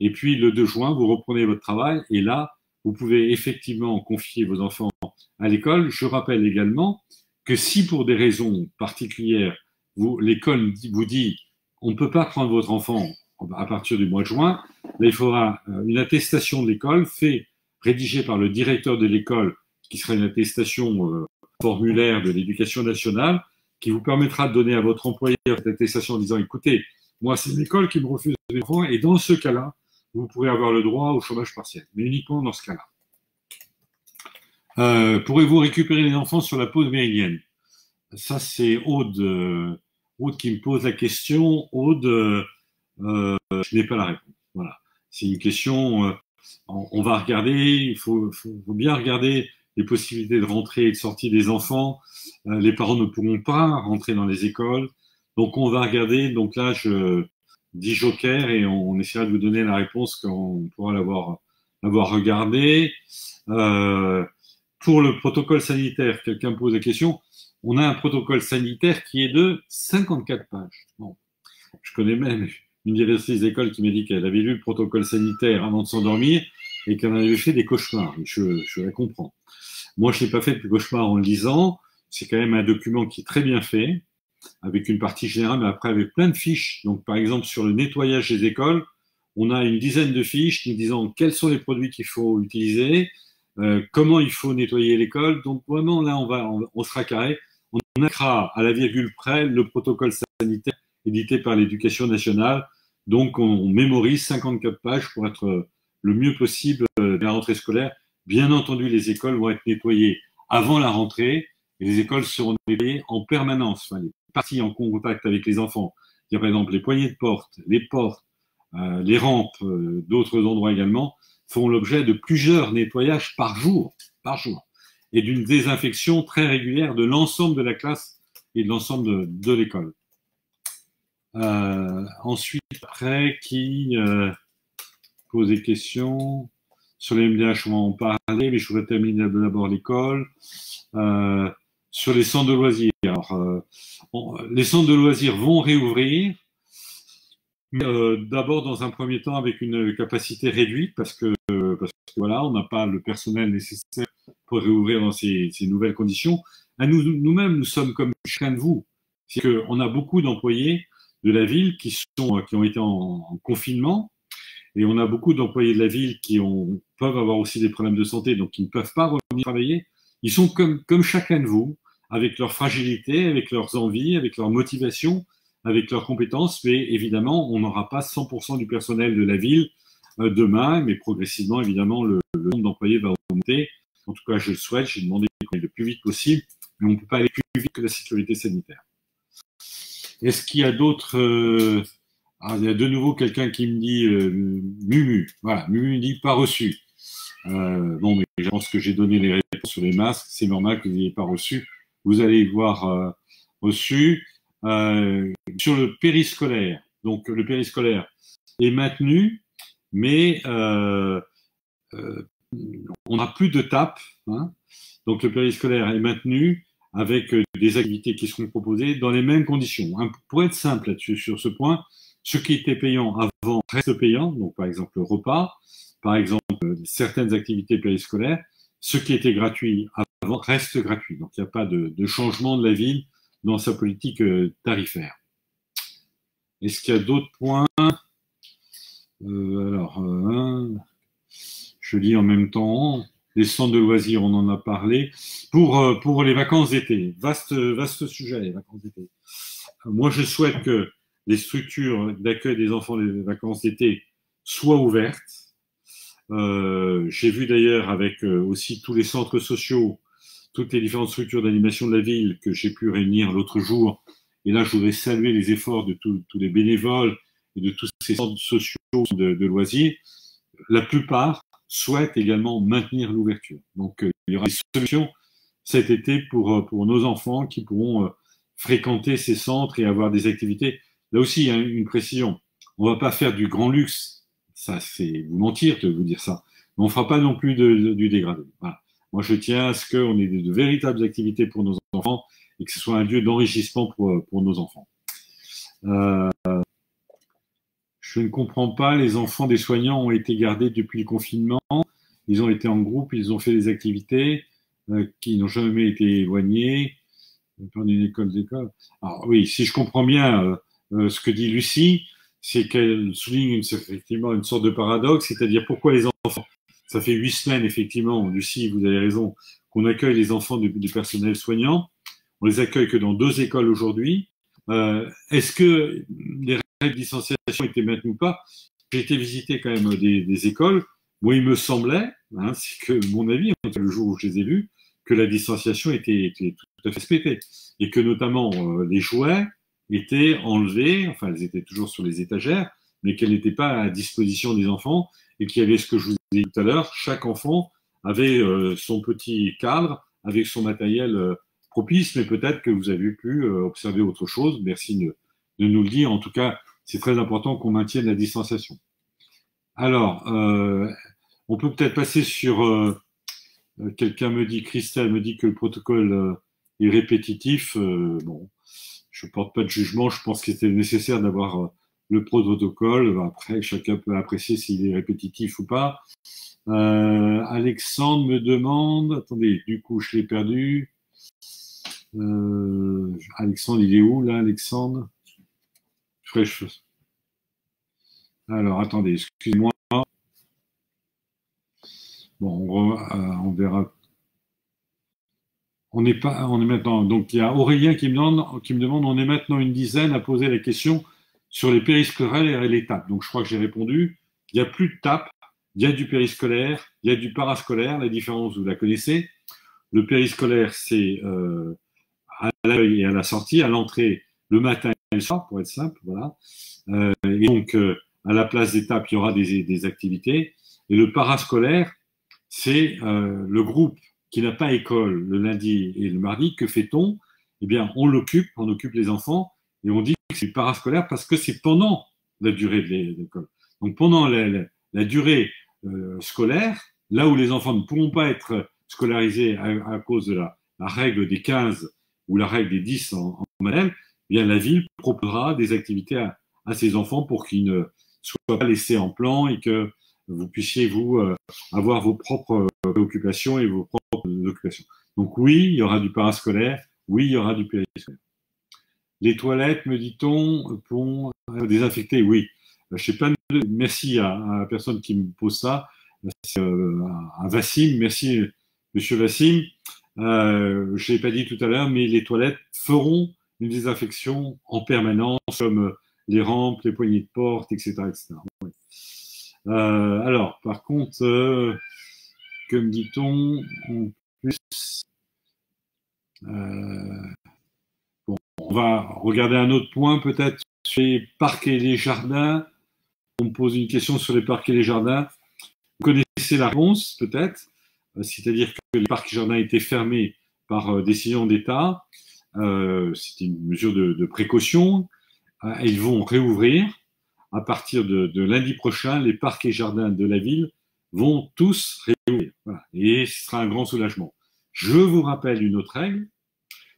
A: Et puis le 2 juin, vous reprenez votre travail. Et là, vous pouvez effectivement confier vos enfants à l'école. Je rappelle également que si pour des raisons particulières, l'école vous dit on ne peut pas prendre votre enfant à partir du mois de juin, là, il faudra une attestation de l'école rédigée par le directeur de l'école, qui sera une attestation formulaire de l'éducation nationale, qui vous permettra de donner à votre employeur cette attestation en disant écoutez, moi c'est l'école qui me refuse mes enfants, et dans ce cas-là, vous pourrez avoir le droit au chômage partiel, mais uniquement dans ce cas-là. Pourrez-vous récupérer les enfants sur la pause méridienne? Ça, c'est Aude qui me pose la question. Aude, je n'ai pas la réponse. Voilà. C'est une question, on va regarder, il faut bien regarder les possibilités de rentrée et de sortie des enfants. Les parents ne pourront pas rentrer dans les écoles. Donc, on va regarder. Donc là, je dis joker et on essaiera de vous donner la réponse quand on pourra l'avoir regardé. Pour le protocole sanitaire, quelqu'un pose la question. On a un protocole sanitaire qui est de 54 pages. Bon. Je connais même une directrice d'école qui m'a dit qu'elle avait lu le protocole sanitaire avant de s'endormir et qu'elle en avait fait des cauchemars. Je la comprends. Moi, je n'ai pas fait de cauchemar en le lisant. C'est quand même un document qui est très bien fait, avec une partie générale, mais après avec plein de fiches. Donc, par exemple, sur le nettoyage des écoles, on a une dizaine de fiches nous disant quels sont les produits qu'il faut utiliser, comment il faut nettoyer l'école. Donc, vraiment, là, on sera carré. On mettra à la virgule près le protocole sanitaire édité par l'Éducation nationale. Donc, on mémorise 54 pages pour être le mieux possible de la rentrée scolaire. Bien entendu, les écoles vont être nettoyées avant la rentrée et les écoles seront nettoyées en permanence. Enfin, les parties en contact avec les enfants, il y a par exemple les poignées de porte, les portes, les rampes, d'autres endroits également, font l'objet de plusieurs nettoyages par jour, et d'une désinfection très régulière de l'ensemble de la classe et de l'ensemble de l'école. Ensuite, après, qui pose des questions sur les MDH, on va en parler, mais je voudrais terminer d'abord l'école. Sur les centres de loisirs. Alors, les centres de loisirs vont réouvrir, mais d'abord dans un premier temps avec une capacité réduite parce que voilà, on n'a pas le personnel nécessaire pour réouvrir dans ces nouvelles conditions. Nous-mêmes, nous sommes comme chacun de vous. C'est qu'on a beaucoup d'employés de la ville qui ont été en confinement, et on a beaucoup d'employés de la ville qui peuvent avoir aussi des problèmes de santé, donc qui ne peuvent pas revenir travailler. Ils sont comme chacun de vous, avec leurs fragilités, avec leurs envies, avec leurs motivations, avec leurs compétences, mais évidemment, on n'aura pas 100% du personnel de la ville demain, mais progressivement, évidemment, le nombre d'employés va augmenter. En tout cas, je le souhaite, j'ai demandé qu'on aille le plus vite possible, mais on ne peut pas aller plus vite que la sécurité sanitaire. Est-ce qu'il y a d'autres il y a de nouveau quelqu'un qui me dit Mumu. Voilà, Mumu me dit pas reçu. Bon, mais je pense que j'ai donné les réponses sur les masques. C'est normal que vous n'ayez pas reçu. Vous allez voir reçu. Sur le périscolaire, donc le périscolaire est maintenu, mais on n'a plus de TAP. Hein. Donc le périscolaire est maintenu avec des activités qui seront proposées dans les mêmes conditions. Hein. Pour être simple là-dessus, sur ce point, ce qui était payant avant reste payant, donc par exemple le repas, par exemple certaines activités périscolaires, ce qui était gratuit avant reste gratuit. Donc il n'y a pas de changement de la ville dans sa politique tarifaire. Est-ce qu'il y a d'autres points? Je lis en même temps. Les centres de loisirs, on en a parlé. Pour les vacances d'été, vaste sujet, les vacances d'été. Moi, je souhaite que les structures d'accueil des enfants des vacances d'été soient ouvertes. J'ai vu d'ailleurs avec aussi tous les centres sociaux, toutes les différentes structures d'animation de la ville que j'ai pu réunir l'autre jour. Et là, je voudrais saluer les efforts de tous les bénévoles et de tous ces centres sociaux de loisirs. La plupart souhaitent également maintenir l'ouverture. Donc, il y aura des solutions cet été pour nos enfants qui pourront fréquenter ces centres et avoir des activités. Là aussi, il y a une précision. On ne va pas faire du grand luxe. Ça, c'est vous mentir de vous dire ça. Mais on ne fera pas non plus du dégradé. Voilà. Moi, je tiens à ce qu'on ait de véritables activités pour nos enfants et que ce soit un lieu d'enrichissement pour nos enfants. Je ne comprends pas, les enfants des soignants ont été gardés depuis le confinement, ils ont été en groupe, ils ont fait des activités qui n'ont jamais été éloignées, dans une école d'école. Alors oui, si je comprends bien ce que dit Lucie, c'est qu'elle souligne effectivement une sorte de paradoxe, c'est-à-dire pourquoi les enfants, ça fait 8 semaines effectivement, Lucie, vous avez raison, qu'on accueille les enfants du personnel soignant, on les accueille que dans 2 écoles aujourd'hui. Est-ce que les règles de distanciation étaient maintenues ou pas? J'ai été visiter quand même des écoles. Moi, il me semblait, hein, c'est que mon avis, le jour où je les ai vus, que la distanciation était tout à fait respectée et que notamment les jouets étaient enlevés, enfin, elles étaient toujours sur les étagères, mais qu'elles n'étaient pas à disposition des enfants et qu'il y avait ce que je vous ai dit tout à l'heure, chaque enfant avait son petit cadre avec son matériel propice, mais peut-être que vous avez pu observer autre chose. Merci de nous le dire. En tout cas, c'est très important qu'on maintienne la distanciation. Alors, on peut peut-être passer sur... quelqu'un me dit, Christelle me dit que le protocole est répétitif. Bon, je ne porte pas de jugement. Je pense qu'il était nécessaire d'avoir le protocole. Après, chacun peut apprécier s'il est répétitif ou pas. Alexandre me demande... Attendez, du coup, je l'ai perdu. Alexandre, il est où là, Alexandre? Alors, attendez, excusez-moi. Bon, on verra. On est maintenant. Donc, il y a Aurélien qui me demande, on est maintenant une dizaine à poser la question sur les périscolaires et les TAP. Donc, je crois que j'ai répondu. Il n'y a plus de TAP, il y a du périscolaire, il y a du parascolaire. La différence, vous la connaissez. Le périscolaire, c'est à l'accueil et à la sortie, à l'entrée, le matin et le soir, pour être simple, voilà. Et donc, à la place des TAP, il y aura des activités. Et le parascolaire, c'est le groupe qui n'a pas école le lundi et le mardi. Que fait-on? Eh bien, on occupe les enfants et on dit que c'est parascolaire parce que c'est pendant la durée de l'école. Donc, pendant la durée scolaire, là où les enfants ne pourront pas être scolarisés à cause de la règle des 15 ou la règle des 10 en modèle, eh bien, la ville proposera des activités à ces enfants pour qu'ils ne soient pas laissés en plan et que vous puissiez, vous, avoir vos propres préoccupations et vos propres occupations. Donc oui, il y aura du parascolaire, oui, il y aura du périscolaire. Les toilettes, me dit-on, pour désinfecter, oui. Je sais pas, merci à la personne qui me pose ça, à Vassim, merci Monsieur Vassim. Je l'ai pas dit tout à l'heure, mais les toilettes feront une désinfection en permanence, comme les rampes, les poignées de porte, etc., etc. Ouais. Alors, par contre, que me dit-on en plus? Bon, on va regarder un autre point peut-être sur les parcs et les jardins. On me pose une question sur les parcs et les jardins. Vous connaissez la réponse peut-être, c'est-à-dire que les parcs et jardins étaient fermés par décision d'État. C'était une mesure de précaution. Ils vont réouvrir. À partir de lundi prochain, les parcs et jardins de la ville vont tous réouvrir. Voilà. Et ce sera un grand soulagement. Je vous rappelle une autre règle,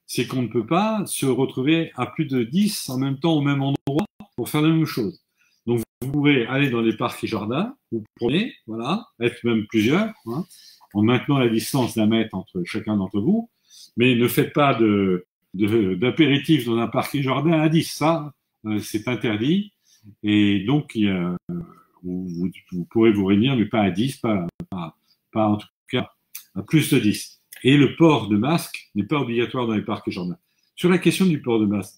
A: c'est qu'on ne peut pas se retrouver à plus de 10 en même temps au même endroit pour faire la même chose. Donc vous pouvez aller dans les parcs et jardins, vous prenez, voilà, être même plusieurs, hein, en maintenant la distance d'un mètre entre chacun d'entre vous, mais ne faites pas d'apéritif dans un parc et jardin à 10, ça, c'est interdit. Et donc, vous pourrez vous réunir, mais pas à 10, pas en tout cas à plus de 10. Et le port de masque n'est pas obligatoire dans les parcs et jardins. Sur la question du port de masque,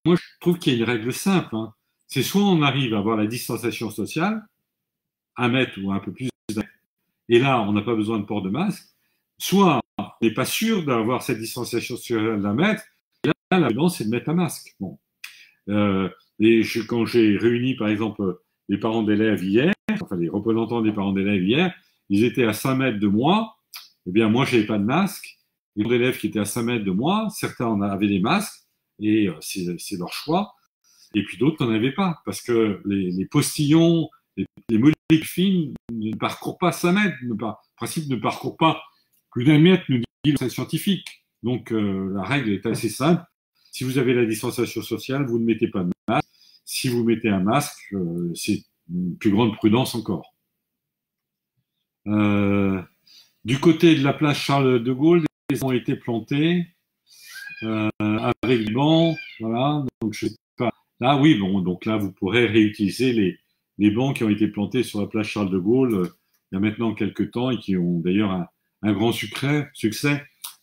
A: moi, je trouve qu'il y a une règle simple. Hein. C'est soit on arrive à avoir la distanciation sociale, 1 mètre ou un peu plus, et là, on n'a pas besoin de port de masque, soit on n'est pas sûr d'avoir cette distanciation sociale d'1 mètre, et là, la prudence, c'est de mettre un masque. Bon. Quand j'ai réuni, par exemple, les parents d'élèves hier, enfin les représentants des parents d'élèves hier, ils étaient à 5 mètres de moi. Eh bien, moi, je n'avais pas de masque. Les parents d'élèves qui étaient à 5 mètres de moi, certains en avaient des masques, et c'est leur choix. Et puis d'autres n'en avaient pas, parce que les postillons, les molécules fines ne parcourent pas 5 mètres. En principe, ne parcourent pas plus d'1 mètre, nous dit le scientifique. Donc, la règle est assez simple. Si vous avez la distanciation sociale, vous ne mettez pas de masque. Si vous mettez un masque, c'est une plus grande prudence encore. Du côté de la place Charles de Gaulle, des ont été plantés avec des bancs. Voilà. Donc, je sais pas. Là, oui, bon, donc là, vous pourrez réutiliser les bancs qui ont été plantés sur la place Charles de Gaulle il y a maintenant quelques temps et qui ont d'ailleurs un grand succès.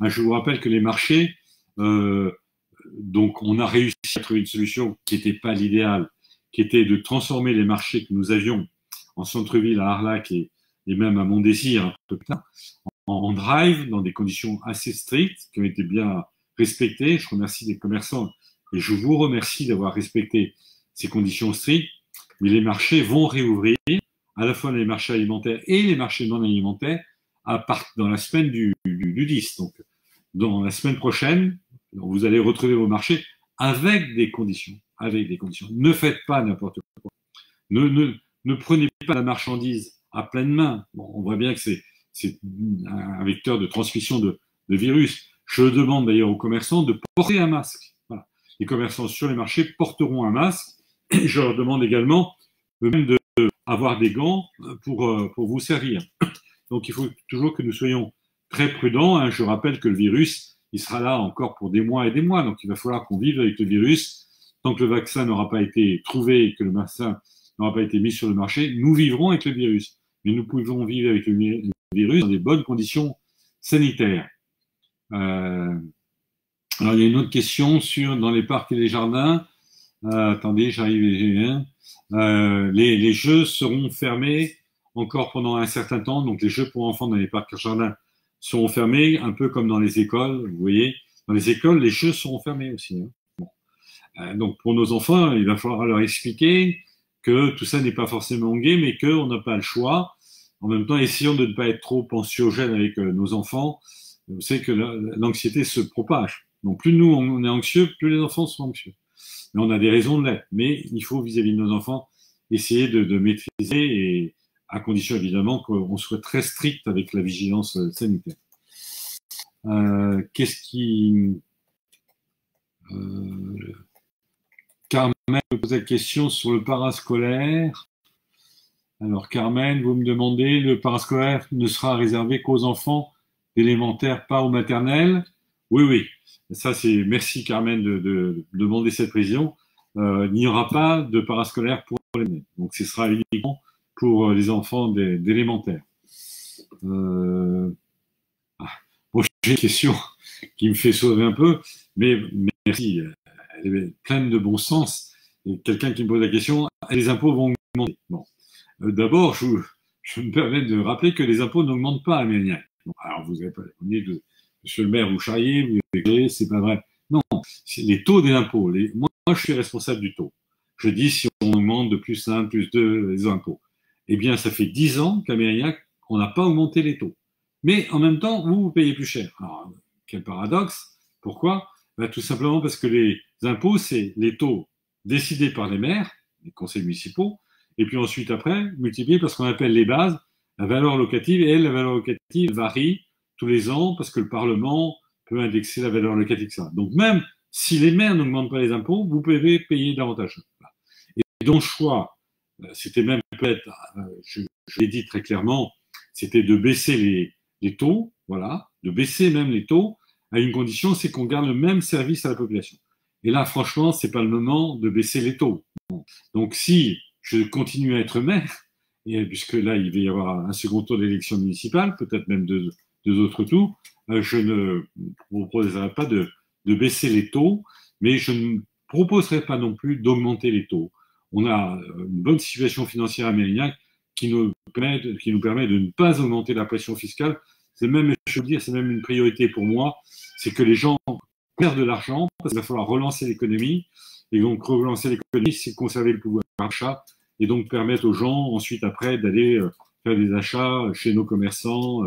A: Je vous rappelle que les marchés, donc on a réussi à trouver une solution qui n'était pas l'idéal, qui était de transformer les marchés que nous avions en centre-ville à Arlac et même à Montdésir un peu plus tard, en drive, dans des conditions assez strictes, qui ont été bien respectées. Je remercie les commerçants et je vous remercie d'avoir respecté ces conditions strictes. Mais les marchés vont réouvrir, à la fois les marchés alimentaires et les marchés non alimentaires, dans la semaine du 10. Donc, dans la semaine prochaine, vous allez retrouver vos marchés avec des conditions. Avec des conditions. Ne faites pas n'importe quoi. Ne prenez pas la marchandise à pleine main. Bon, on voit bien que c'est un vecteur de transmission de virus. Je demande d'ailleurs aux commerçants de porter un masque. Voilà. Les commerçants sur les marchés porteront un masque. Et je leur demande également eux-mêmes d'avoir des gants pour vous servir. Donc il faut toujours que nous soyons très prudents. Hein. Je rappelle que le virus, il sera là encore pour des mois et des mois. Donc il va falloir qu'on vive avec le virus. Tant que le vaccin n'aura pas été trouvé et que le vaccin n'aura pas été mis sur le marché, nous vivrons avec le virus. Mais nous pouvons vivre avec le virus dans des bonnes conditions sanitaires. Alors il y a une autre question dans les parcs et les jardins. Attendez, j'arrive. Les jeux seront fermés encore pendant un certain temps. Donc les jeux pour enfants dans les parcs et jardins seront fermés, un peu comme dans les écoles. Vous voyez, dans les écoles, les jeux seront fermés aussi. Hein. Bon. Donc pour nos enfants, il va falloir leur expliquer que tout ça n'est pas forcément gay, mais qu'on n'a pas le choix. En même temps, essayons de ne pas être trop anxiogènes avec nos enfants. Vous savez que l'anxiété se propage. Donc plus nous on est anxieux, plus les enfants sont anxieux. Mais on a des raisons de l'être. Mais il faut vis-à-vis de nos enfants essayer de maîtriser, et à condition évidemment qu'on soit très strict avec la vigilance sanitaire. Qu'est-ce qui... Carmen me pose la question sur le parascolaire. Alors Carmen, vous me demandez, le parascolaire ne sera réservé qu'aux enfants d'élémentaire, pas aux maternelles? Oui, oui. Ça, c'est merci Carmen de demander cette précision. Il n'y aura pas de parascolaire pour les maternelles. Donc ce sera uniquement pour les enfants d'élémentaire. Bon, Bon, j'ai une question qui me fait sourire un peu, mais merci, elle est pleine de bon sens. Quelqu'un qui me pose la question, les impôts vont augmenter. Bon. D'abord, je me permets de rappeler que les impôts n'augmentent pas à Mérignac. Bon, alors, vous avez pas de monsieur le maire, vous charriez, vous avez c'est pas vrai. Non, c'est les taux des impôts. Moi, je suis responsable du taux. Je dis si on augmente de plus 1, plus 2 les impôts. Eh bien, ça fait 10 ans qu'à Mérignac, on n'a pas augmenté les taux. Mais en même temps, vous payez plus cher. Alors, quel paradoxe. Pourquoi? Ben, tout simplement parce que les impôts, c'est les taux décidés par les maires, les conseils municipaux, et puis ensuite après, multipliés par ce qu'on appelle les bases, la valeur locative, et la valeur locative varie tous les ans parce que le Parlement peut indexer la valeur locative, ça. Donc même si les maires n'augmentent pas les impôts, vous pouvez payer davantage. Et donc le choix, c'était même peut-être, je l'ai dit très clairement, c'était de baisser les taux, voilà, de baisser même les taux, à une condition, c'est qu'on garde le même service à la population. Et là, franchement, c'est pas le moment de baisser les taux. Donc si je continue à être maire, et puisque là, il va y avoir un second tour d'élection municipale, peut-être même deux autres tours, je ne proposerai pas de baisser les taux, mais je ne proposerai pas non plus d'augmenter les taux. On a une bonne situation financière à Mérignac qui nous permet de ne pas augmenter la pression fiscale. C'est même, je veux dire, c'est même une priorité pour moi, c'est que les gens perdent de l'argent parce qu'il va falloir relancer l'économie. Et donc, relancer l'économie, c'est conserver le pouvoir d'achat et donc permettre aux gens, ensuite, après, d'aller faire des achats chez nos commerçants,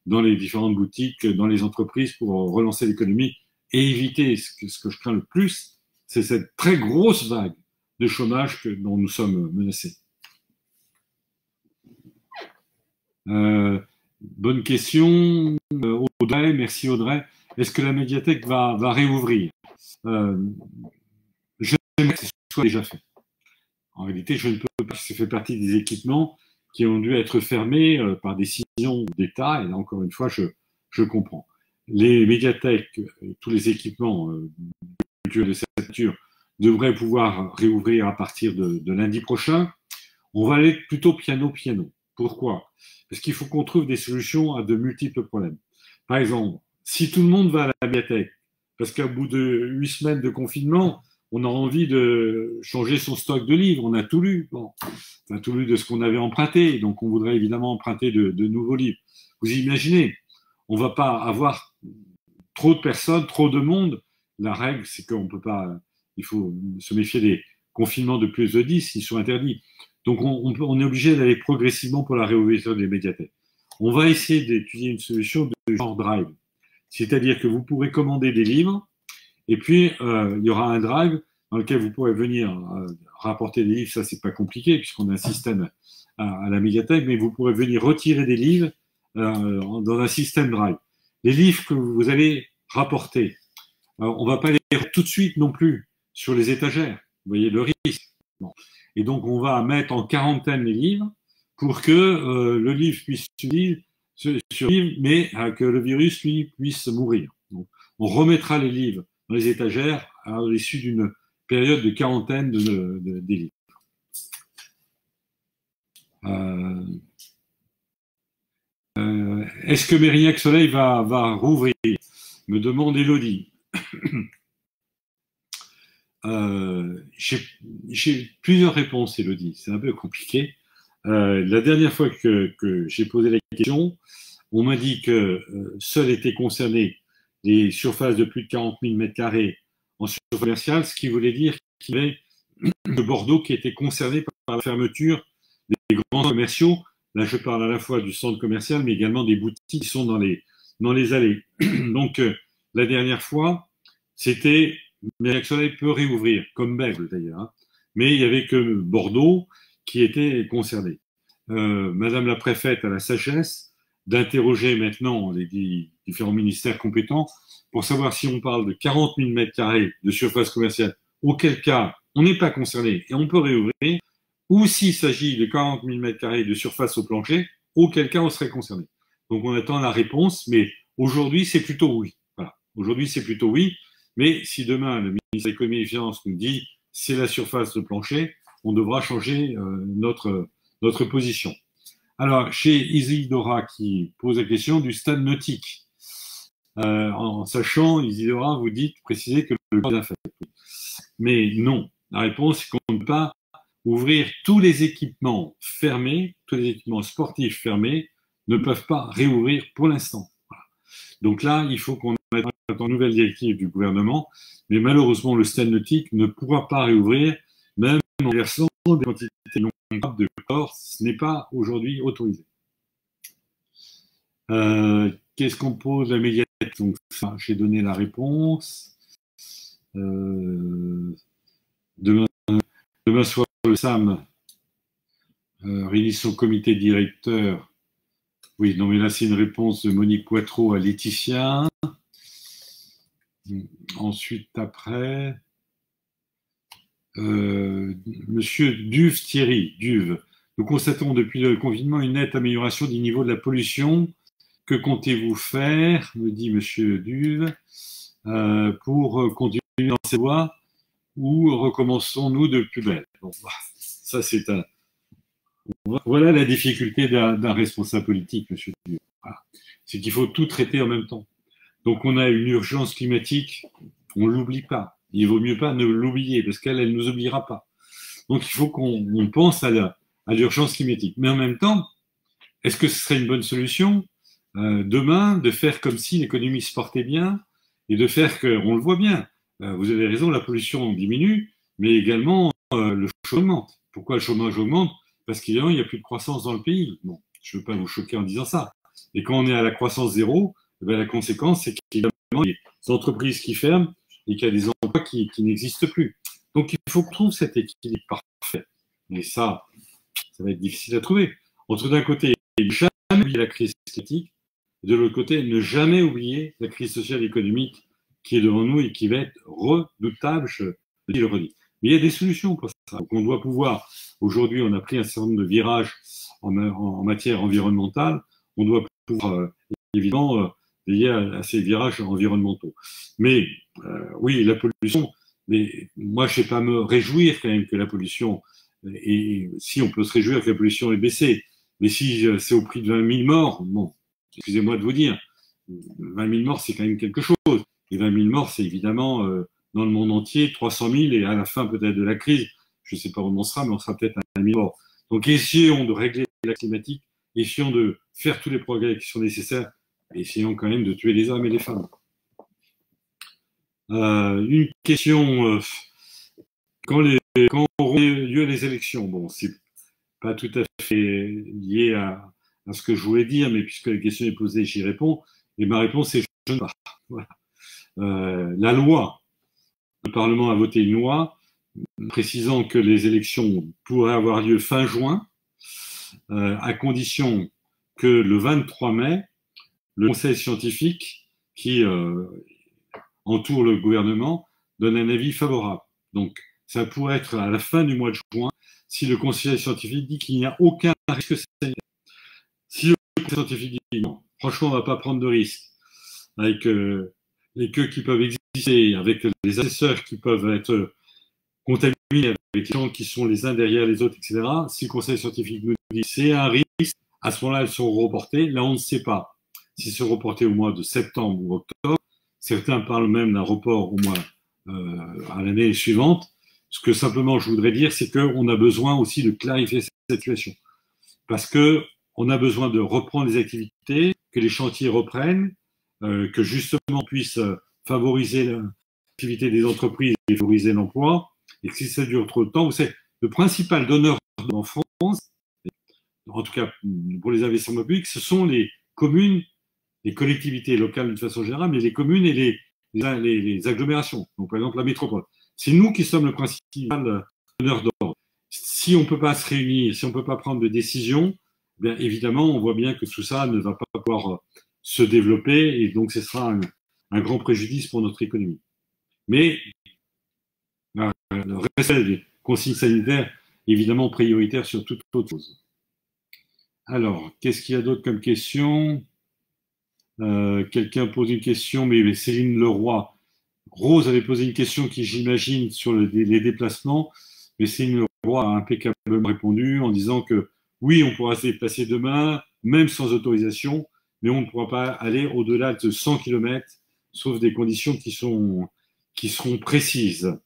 A: dans les différentes boutiques, dans les entreprises pour relancer l'économie et éviter ce que je crains le plus, c'est cette très grosse vague de chômage dont nous sommes menacés. Bonne question, Audrey, merci Audrey. Est-ce que la médiathèque va réouvrir? Je n'aimerais que ce soit déjà fait. En réalité, je ne peux pas, ça fait partie des équipements qui ont dû être fermés par décision d'État, et là encore une fois, je comprends. Les médiathèques, tous les équipements de cette nature devraient pouvoir réouvrir à partir de lundi prochain. On va aller plutôt piano-piano. Pourquoi? Parce qu'il faut qu'on trouve des solutions à de multiples problèmes. Par exemple, si tout le monde va à la médiathèque, parce qu'à bout de 8 semaines de confinement, on a envie de changer son stock de livres, on a tout lu, bon, on a tout lu de ce qu'on avait emprunté, donc on voudrait évidemment emprunter de nouveaux livres. Vous imaginez, on ne va pas avoir trop de personnes, trop de monde. La règle, c'est qu'on peut pas, il faut se méfier des confinements de plus de 10, ils sont interdits. Donc on est obligé d'aller progressivement pour la réouverture des médiathèques. On va essayer d'étudier une solution de genre drive, c'est-à-dire que vous pourrez commander des livres, et puis il y aura un drive dans lequel vous pourrez venir rapporter des livres. Ça, c'est pas compliqué puisqu'on a un système à la médiathèque, mais vous pourrez venir retirer des livres dans un système drive. Les livres que vous allez rapporter, on va pas les lire tout de suite non plus sur les étagères. Vous voyez le risque. Bon. Et donc, on va mettre en quarantaine les livres pour que le livre puisse survivre, mais que le virus, lui, puisse mourir. Donc, on remettra les livres dans les étagères à l'issue d'une période de quarantaine des livres. Est-ce que Mérignac Soleil va rouvrir? Me demande Élodie. J'ai plusieurs réponses, Élodie. C'est un peu compliqué. La dernière fois que j'ai posé la question, on m'a dit que seuls étaient concernés les surfaces de plus de 40 000 m² en surface commerciale, ce qui voulait dire qu'il y avait que Bordeaux qui était concerné par la fermeture des grands commerciaux. Là, je parle à la fois du centre commercial, mais également des boutiques qui sont dans les allées. Donc, la dernière fois, c'était Mérignac Soleil peut réouvrir, comme Bègles d'ailleurs, hein. Mais il n'y avait que Bordeaux qui était concerné. Madame la préfète a la sagesse d'interroger maintenant les différents ministères compétents pour savoir si on parle de 40 000 m² de surface commerciale, auquel cas on n'est pas concerné et on peut réouvrir, ou s'il s'agit de 40 000 m² de surface au plancher, auquel cas on serait concerné. Donc on attend la réponse, mais aujourd'hui c'est plutôt oui. Voilà. Aujourd'hui c'est plutôt oui, mais si demain le ministre de l'Économie et des Finances nous dit c'est la surface de plancher, on devra changer notre position. Alors, chez Isidora qui pose la question du stade nautique. en sachant, Isidora, vous dites, précisez que le corps est fait. Mais non, la réponse est qu'on ne peut pas ouvrir tous les équipements fermés, tous les équipements sportifs fermés ne peuvent pas réouvrir pour l'instant. Voilà. Donc là, il faut qu'on mette en nouvelle directive du gouvernement, mais malheureusement, le stade nautique ne pourra pas réouvrir, même en versant des quantités non graves de corps, ce n'est pas aujourd'hui autorisé. Qu'est-ce qu'on pose la médiathèque? Donc, j'ai donné la réponse. Demain soir, le SAM réunit son comité directeur. Oui, non, mais là, c'est une réponse de Monique Poitreau à Laetitia. Ensuite, après, Monsieur Duve Thierry, Duve. Nous constatons depuis le confinement une nette amélioration du niveau de la pollution. Que comptez-vous faire, me dit Monsieur Duve, pour continuer dans ces voies ou recommençons-nous de plus belle? Bon, ça, c'est voilà la difficulté d'un responsable politique, Monsieur Duve. Voilà. C'est qu'il faut tout traiter en même temps. Donc, on a une urgence climatique, on ne l'oublie pas. Il vaut mieux pas ne l'oublier parce qu'elle ne nous oubliera pas. Donc, il faut qu'on pense à l'urgence climatique. Mais en même temps, est-ce que ce serait une bonne solution demain de faire comme si l'économie se portait bien et de faire que, on le voit bien, vous avez raison, la pollution diminue, mais également le chômage augmente. Pourquoi le chômage augmente? Parce qu'évidemment, il n'y a plus de croissance dans le pays. Bon, je ne veux pas vous choquer en disant ça. Et quand on est à la croissance zéro, la conséquence, c'est qu'il y a des entreprises qui ferment et qu'il y a des emplois qui n'existent plus. Donc, il faut qu'on trouve cet équilibre parfait. Mais ça va être difficile à trouver. Entre d'un côté, ne jamais oublier la crise climatique, et de l'autre côté, ne jamais oublier la crise sociale et économique qui est devant nous et qui va être redoutable, je le redis. Mais il y a des solutions pour ça. Donc, on doit pouvoir, aujourd'hui, on a pris un certain nombre de virages en matière environnementale, on doit pouvoir, évidemment, veiller à ces virages environnementaux. Mais oui, la pollution, mais moi, je ne sais pas me réjouir quand même que la pollution, et si on peut se réjouir que la pollution ait baissé, mais si c'est au prix de 20 000 morts, bon, excusez-moi de vous dire, 20 000 morts, c'est quand même quelque chose. Et 20 000 morts, c'est évidemment dans le monde entier, 300 000, et à la fin peut-être de la crise, je ne sais pas où on sera, mais on sera peut-être à 1 000 morts. Donc essayons de régler la climatique, essayons de faire tous les progrès qui sont nécessaires, et essayons quand même de tuer les hommes et les femmes. Une question, quand auront lieu les élections? Bon, c'est pas tout à fait lié à ce que je voulais dire, mais puisque la question est posée, j'y réponds. Et ma réponse est je ne sais pas. Voilà. La loi, le Parlement a voté une loi précisant que les élections pourraient avoir lieu fin juin, à condition que le 23 mai, le conseil scientifique qui entoure le gouvernement donne un avis favorable. Donc, ça pourrait être à la fin du mois de juin si le conseil scientifique dit qu'il n'y a aucun risque sanitaire. Si le conseil scientifique dit non, franchement, on ne va pas prendre de risque avec les queues qui peuvent exister, avec les assesseurs qui peuvent être contaminés, avec les gens qui sont les uns derrière les autres, etc. Si le conseil scientifique nous dit c'est un risque, à ce moment-là, elles sont reportées. Là, on ne sait pas si c'est reporté au mois de septembre ou octobre. Certains parlent même d'un report au mois à l'année suivante. Ce que simplement je voudrais dire, c'est qu'on a besoin aussi de clarifier cette situation. Parce qu'on a besoin de reprendre les activités, que les chantiers reprennent, que justement on puisse favoriser l'activité des entreprises et favoriser l'emploi. Et que si ça dure trop de temps, vous savez, le principal donneur en France, en tout cas pour les investissements publics, ce sont les communes, les collectivités locales de façon générale, mais les communes et les agglomérations. Donc par exemple la métropole. C'est nous qui sommes le principal donneur d'ordre. Si on ne peut pas se réunir, si on ne peut pas prendre de décision, bien évidemment, on voit bien que tout ça ne va pas pouvoir se développer et donc ce sera un grand préjudice pour notre économie. Mais le respect des consignes sanitaires, évidemment prioritaire sur toute autre chose. Alors, qu'est-ce qu'il y a d'autre comme question? Quelqu'un pose une question, mais Céline Leroy. Rose avait posé une question qui, j'imagine, sur les déplacements, mais Céline Leroy a impeccablement répondu en disant que oui, on pourra se déplacer demain, même sans autorisation, mais on ne pourra pas aller au-delà de 100 km, sauf des conditions qui seront précises.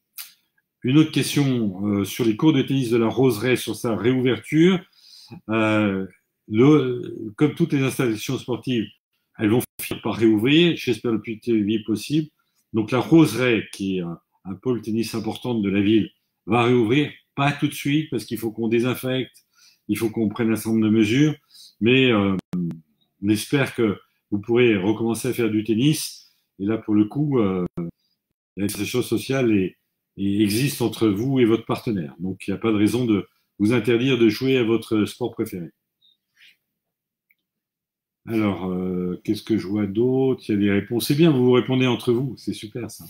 A: Une autre question sur les cours de tennis de la Roseraie, sur sa réouverture. Comme toutes les installations sportives, elles vont finir par réouvrir, j'espère le plus vite possible. Donc la Roseraie, qui est un pôle tennis important de la ville, va réouvrir, pas tout de suite, parce qu'il faut qu'on désinfecte, il faut qu'on prenne un certain nombre de mesures, mais on espère que vous pourrez recommencer à faire du tennis. Et là, pour le coup, la situation sociale existe entre vous et votre partenaire. Donc, il n'y a pas de raison de vous interdire de jouer à votre sport préféré. Alors, qu'est-ce que je vois d'autre? Il y a des réponses. C'est bien, vous vous répondez entre vous. C'est super, ça.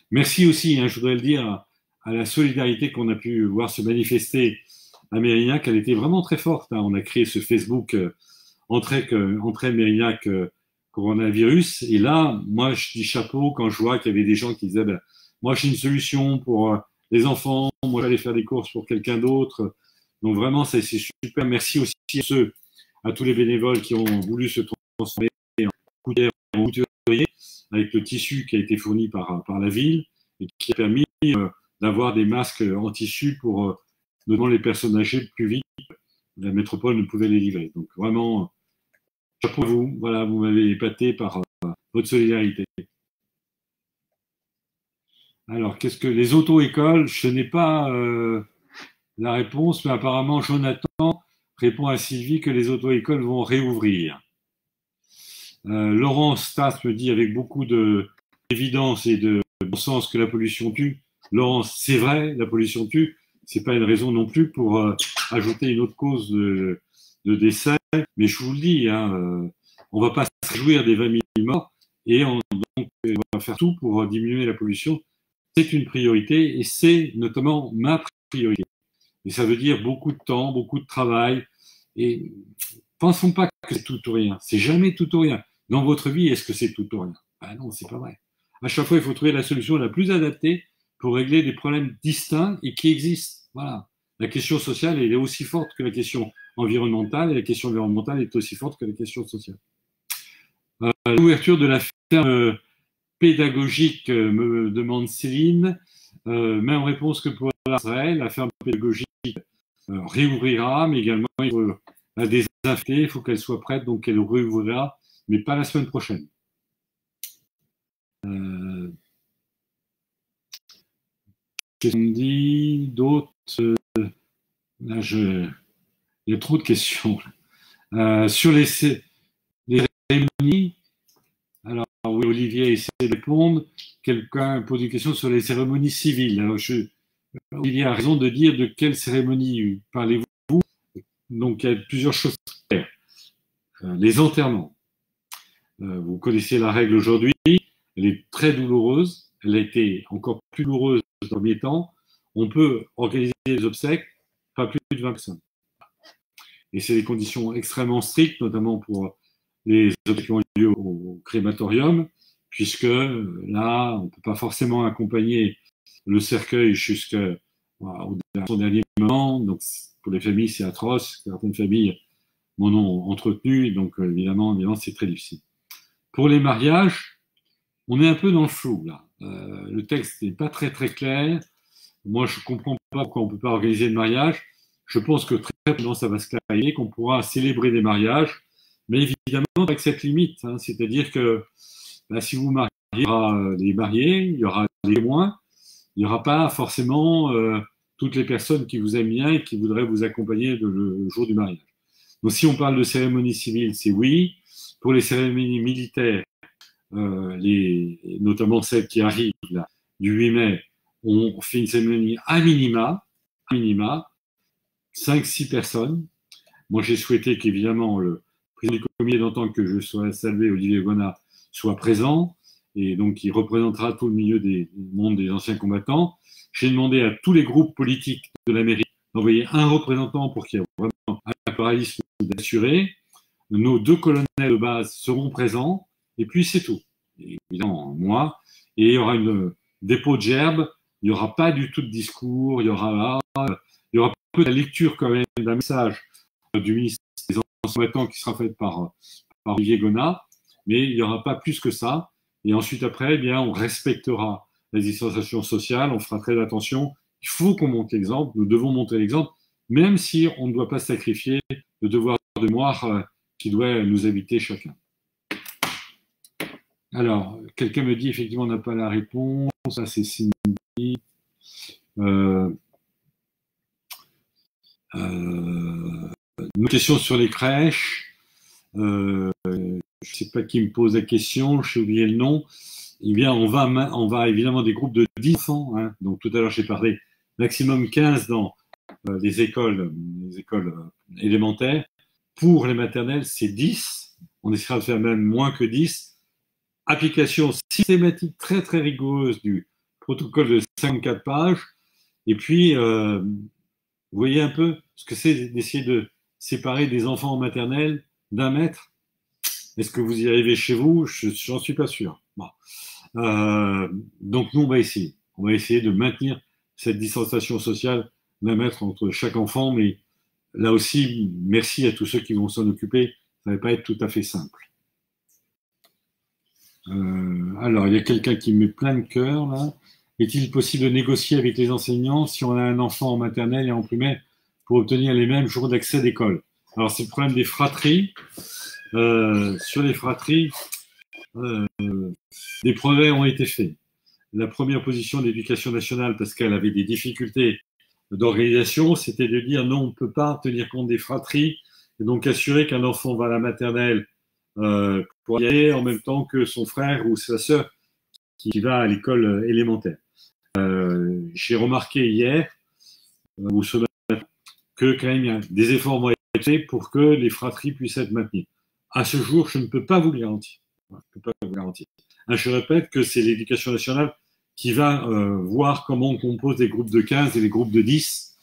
A: Merci aussi, hein, je voudrais le dire, à la solidarité qu'on a pu voir se manifester à Mérignac. Elle était vraiment très forte, hein. On a créé ce Facebook Entraide Mérignac coronavirus. Et là, moi, je dis chapeau quand je vois qu'il y avait des gens qui disaient, ben, moi, j'ai une solution pour les enfants, moi, j'allais faire des courses pour quelqu'un d'autre. Donc vraiment, c'est super. Merci aussi à tous les bénévoles qui ont voulu se transformer en couturier avec le tissu qui a été fourni par la ville et qui a permis d'avoir des masques en tissu pour notamment les personnes âgées plus vite. La métropole ne pouvait les livrer. Donc vraiment, chapeau à vous. Voilà, vous m'avez épaté par votre solidarité. Alors, qu'est-ce que les auto-écoles? Je n'ai pas la réponse, mais apparemment Jonathan répond à Sylvie que les auto-écoles vont réouvrir. Laurent Stas me dit avec beaucoup d'évidence et de bon sens que la pollution tue. Laurent, c'est vrai, la pollution tue. C'est pas une raison non plus pour ajouter une autre cause de décès. Mais je vous le dis, hein, on va pas se réjouir des 20 000 morts et donc on va faire tout pour diminuer la pollution. C'est une priorité et c'est notamment ma priorité. Et ça veut dire beaucoup de temps, beaucoup de travail. Et pensons pas que c'est tout ou rien. C'est jamais tout ou rien. Dans votre vie, est-ce que c'est tout ou rien? Ben non, c'est pas vrai. À chaque fois, il faut trouver la solution la plus adaptée pour régler des problèmes distincts et qui existent. Voilà. La question sociale, elle est aussi forte que la question environnementale et la question environnementale est aussi forte que la question sociale. L'ouverture de la ferme pédagogique, me demande Céline. Même réponse que pour Israël, la ferme pédagogique réouvrira, mais également il faut la désinfecter, il faut qu'elle soit prête, donc elle réouvrira, mais pas la semaine prochaine. Qu'est-ce qu'on dit d'autres? Là, il y a trop de questions. Sur les cérémonies, alors oui, Olivier essaie de répondre. Quelqu'un pose une question sur les cérémonies civiles. Alors, Olivier a raison de dire de quelle cérémonie parlez-vous. Donc, il y a plusieurs choses à faire. Les enterrements. Vous connaissez la règle aujourd'hui. Elle est très douloureuse. Elle a été encore plus douloureuse dans le premier temps. On peut organiser des obsèques, pas plus de 20 personnes. Et c'est des conditions extrêmement strictes, notamment pour les obsèques qui ont lieu au crématorium, puisque là, on ne peut pas forcément accompagner le cercueil jusqu'au dernier moment. Donc, pour les familles, c'est atroce. Certaines familles m'en ont entretenu, donc évidemment, c'est très difficile. Pour les mariages, on est un peu dans le flou, là. Le texte n'est pas très, très clair. Moi, je ne comprends pas pourquoi on ne peut pas organiser de mariage. Je pense que très rapidement, ça va se clarifier, qu'on pourra célébrer des mariages, mais évidemment avec cette limite. Hein, c'est-à-dire que si vous mariez, il y aura les mariés, il y aura les témoins, il n'y aura pas forcément toutes les personnes qui vous aiment bien et qui voudraient vous accompagner le jour du mariage. Donc, si on parle de cérémonie civile, c'est oui. Pour les cérémonies militaires, notamment celles qui arrivent là, du 8 mai, on fait une cérémonie à minima, 5-6 personnes. Moi, j'ai souhaité qu'évidemment le président du comité d'entente que je sois salué, Olivier Gonat, soit présent, et donc il représentera tout le milieu du monde des anciens combattants. J'ai demandé à tous les groupes politiques de la mairie d'envoyer un représentant pour qu'il y ait vraiment un pluralisme d'assurer. Nos 2 colonels de base seront présents, et puis c'est tout. Et évidemment, moi, et il y aura une dépôt de gerbe, il n'y aura pas du tout de discours, il y aura peu de la lecture quand même d'un message du ministre des Anciens combattants qui sera fait par par Olivier Gonat, mais il n'y aura pas plus que ça. Et ensuite, après, eh bien, on respectera la distanciation sociale, on fera très attention. Il faut qu'on montre l'exemple, nous devons montrer l'exemple, même si on ne doit pas sacrifier le devoir de mémoire qui doit nous habiter chacun. Alors, quelqu'un me dit, effectivement, on n'a pas la réponse. Ça, c'est Cindy. Une question sur les crèches. Je ne sais pas qui me pose la question, j'ai oublié le nom. Eh bien, on va évidemment des groupes de 10 enfants. Hein. Donc, tout à l'heure, j'ai parlé maximum 15 dans les écoles élémentaires. Pour les maternelles, c'est 10. On essaiera de faire même moins que 10. Application systématique très, très rigoureuse du protocole de 54 pages. Et puis, vous voyez un peu ce que c'est d'essayer de séparer des enfants en maternelle d'1 mètre. Est-ce que vous y arrivez chez vous? J'en suis pas sûr. Bon. Donc nous, on va essayer. On va essayer de maintenir cette distanciation sociale d'1 mètre entre chaque enfant, mais là aussi, merci à tous ceux qui vont s'en occuper. Ça ne va pas être tout à fait simple. Alors, il y a quelqu'un qui met plein de cœur là. Est-il possible de négocier avec les enseignants si on a un enfant en maternelle et en primaire pour obtenir les mêmes jours d'accès à l'école? Alors, c'est le problème des fratries. Sur les fratries, des progrès ont été faits. La première position de l'Éducation nationale, parce qu'elle avait des difficultés d'organisation, c'était de dire non, on ne peut pas tenir compte des fratries, et donc assurer qu'un enfant va à la maternelle pour y aller en même temps que son frère ou sa sœur qui va à l'école élémentaire. J'ai remarqué hier ou ce matin que quand même il y a des efforts vont être faits pour que les fratries puissent être maintenues. À ce jour, je ne peux pas vous le garantir. Je ne peux pas vous garantir. Je répète que c'est l'Éducation nationale qui va voir comment on compose les groupes de 15 et les groupes de 10.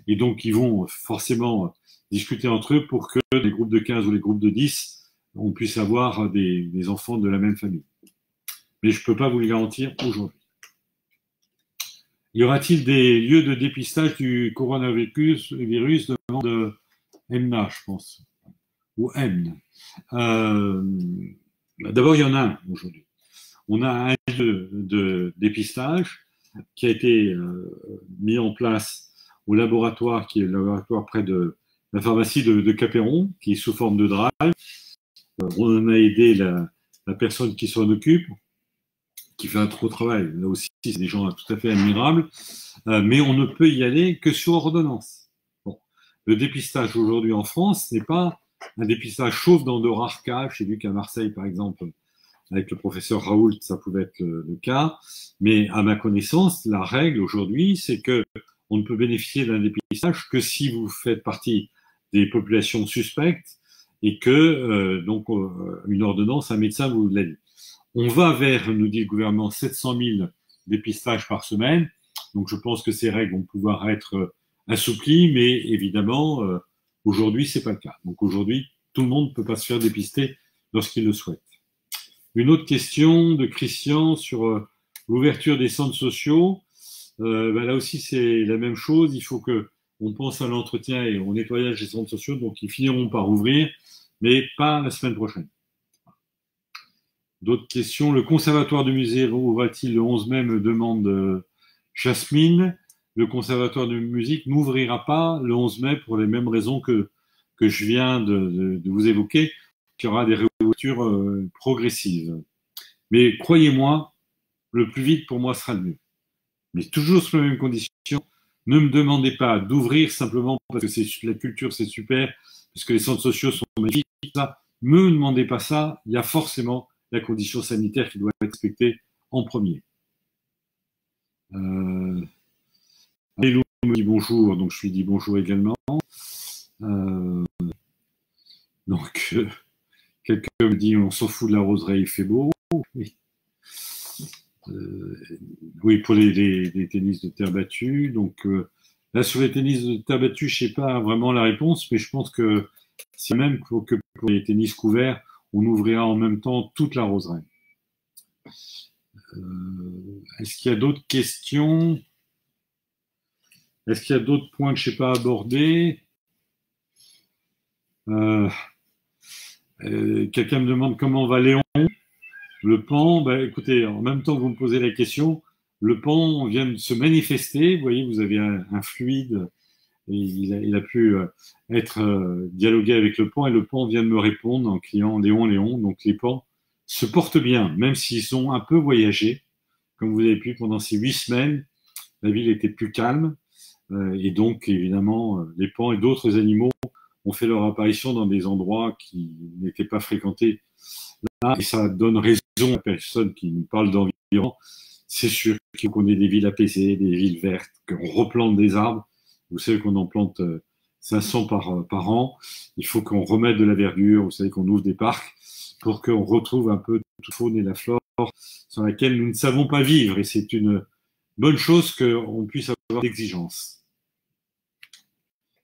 A: Et donc, ils vont forcément discuter entre eux pour que les groupes de 15 ou les groupes de 10, on puisse avoir des enfants de la même famille. Mais je ne peux pas vous le garantir aujourd'hui. Y aura-t-il des lieux de dépistage du coronavirus de EMNA, je pense, ou EMN? D'abord, il y en a un aujourd'hui. On a un lieu de dépistage qui a été mis en place au laboratoire, qui est le laboratoire près de la pharmacie de Capéron, qui est sous forme de drive. On a aidé la personne qui s'en occupe, qui fait un trop travail. Là aussi, c'est des gens tout à fait admirables, mais on ne peut y aller que sur ordonnance. Bon. Le dépistage aujourd'hui en France n'est pas un dépistage, sauf dans de rares cas. J'ai vu qu'à Marseille, par exemple, avec le professeur Raoult, ça pouvait être le cas. Mais à ma connaissance, la règle aujourd'hui, c'est que on ne peut bénéficier d'un dépistage que si vous faites partie des populations suspectes et que donc une ordonnance, un médecin vous l'a dit. On va vers, nous dit le gouvernement, 700 000 dépistages par semaine. Donc je pense que ces règles vont pouvoir être assouplies, mais évidemment, aujourd'hui, c'est pas le cas. Donc aujourd'hui, tout le monde ne peut pas se faire dépister lorsqu'il le souhaite. Une autre question de Christian sur l'ouverture des centres sociaux. Là aussi, c'est la même chose. Il faut que on pense à l'entretien et au nettoyage des centres sociaux. Donc, ils finiront par ouvrir, mais pas la semaine prochaine. D'autres questions. Le conservatoire du musée ouvrira-t-il le 11 mai, me demande Jasmine. Le conservatoire de musique n'ouvrira pas le 11 mai pour les mêmes raisons que je viens de vous évoquer. Il y aura des réouvertures progressives. Mais croyez-moi, le plus vite pour moi sera le mieux. Mais toujours sous les mêmes conditions. Ne me demandez pas d'ouvrir simplement parce que la culture c'est super, parce que les centres sociaux sont magnifiques. Ne me demandez pas ça. Il y a forcément la condition sanitaire qui doit être respectée en premier. Lélo me dit bonjour, donc je lui dis bonjour également. Quelqu'un me dit on s'en fout de la roseraie, il fait beau. Oui, oui pour les tennis de terre battue. Donc là, sur les tennis de terre battue, je ne sais pas vraiment la réponse, mais je pense que c'est même que pour les tennis couverts, on ouvrira en même temps toute la roseraie. Est-ce qu'il y a d'autres questions? Est-ce qu'il y a d'autres points que je ne sais pas aborder? Quelqu'un me demande comment va Léon. Le pan, ben, écoutez, en même temps que vous me posez la question, le pan vient de se manifester. Vous voyez, vous avez un fluide et il a pu être dialogué avec le pan et le pan vient de me répondre en criant Léon, Léon. Donc les pans se portent bien, même s'ils ont un peu voyagé. Comme vous avez pu, pendant ces 8 semaines, la ville était plus calme et donc évidemment les pans et d'autres animaux ont fait leur apparition dans des endroits qui n'étaient pas fréquentés là et ça donne raison à personne qui nous parle d'environnement. C'est sûr qu'il faut qu'on ait des villes apaisées, des villes vertes, qu'on replante des arbres. Vous savez qu'on en plante 500 par an. Il faut qu'on remette de la verdure. Vous savez qu'on ouvre des parcs pour qu'on retrouve un peu toute la faune et la flore sur laquelle nous ne savons pas vivre. Et c'est une bonne chose qu'on puisse avoir d'exigence.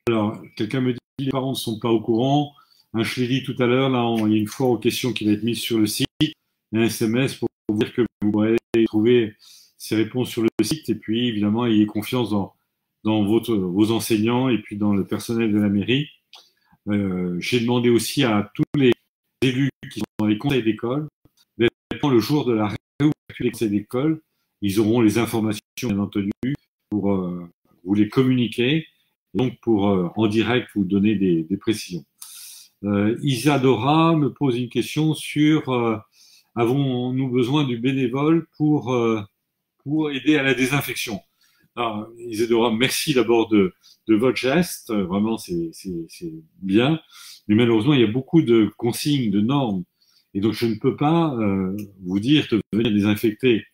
A: Alors, quelqu'un me dit que les parents ne sont pas au courant. Je l'ai dit tout à l'heure, là, il y a une foire aux questions qui va être mise sur le site. Il y a un SMS pour vous dire que vous pourrez trouver ces réponses sur le site. Et puis, évidemment, ayez confiance dans vos enseignants et puis dans le personnel de la mairie. J'ai demandé aussi à tous les élus qui sont dans les conseils d'école d'être le jour de la réouverture des conseils d'école. Ils auront les informations, bien entendu, pour vous les communiquer, donc pour en direct vous donner des précisions. Isadora me pose une question sur avons-nous besoin du bénévole pour aider à la désinfection? Alors, Isadora, merci d'abord de votre geste, vraiment c'est bien, mais malheureusement il y a beaucoup de consignes, de normes, et donc je ne peux pas vous dire de venir désinfecter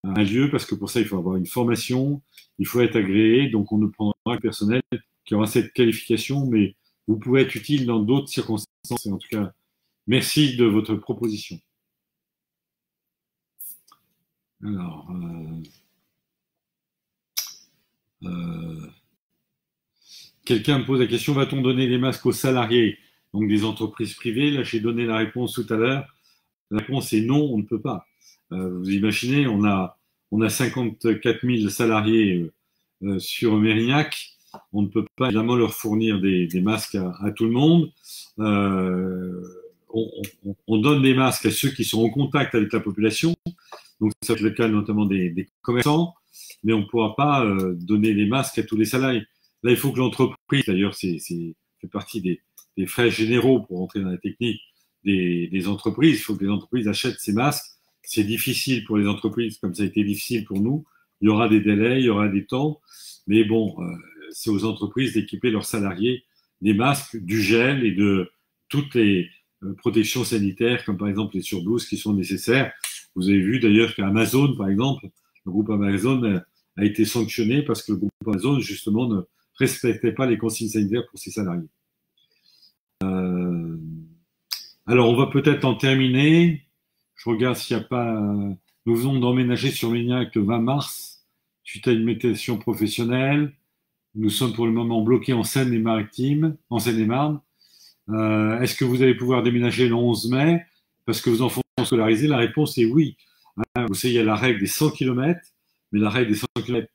A: un lieu parce que pour ça il faut avoir une formation, il faut être agréé, donc on ne prendra pas le personnel qui aura cette qualification, mais vous pouvez être utile dans d'autres circonstances. Et en tout cas, merci de votre proposition. Alors, quelqu'un me pose la question, va-t-on donner les masques aux salariés, donc des entreprises privées? Là, j'ai donné la réponse tout à l'heure. La réponse est non, on ne peut pas. Vous imaginez, on a 54 000 salariés sur Mérignac. On ne peut pas évidemment leur fournir des masques à tout le monde. On donne des masques à ceux qui sont en contact avec la population. Donc, ça c'est le cas notamment des commerçants, mais on ne pourra pas donner les masques à tous les salariés. Là, il faut que l'entreprise, d'ailleurs, c'est fait partie des frais généraux pour entrer dans la technique des entreprises. Il faut que les entreprises achètent ces masques. C'est difficile pour les entreprises, comme ça a été difficile pour nous. Il y aura des délais, il y aura des temps, mais bon, c'est aux entreprises d'équiper leurs salariés des masques, du gel et de toutes les protections sanitaires, comme par exemple les surblouses qui sont nécessaires. Vous avez vu d'ailleurs qu'Amazon, par exemple, le groupe Amazon a été sanctionné parce que le groupe Amazon, justement, ne respectait pas les consignes sanitaires pour ses salariés. Alors, on va peut-être en terminer. Je regarde s'il n'y a pas... Nous venons d'emménager sur Mérignac le 20 mars, suite à une mutation professionnelle. Nous sommes pour le moment bloqués en Seine-et-Marne. Est-ce que vous allez pouvoir déménager le 11 mai parce que vos enfants sont scolarisés? La réponse est oui. Vous savez, il y a la règle des 100 km, mais la règle des 100 km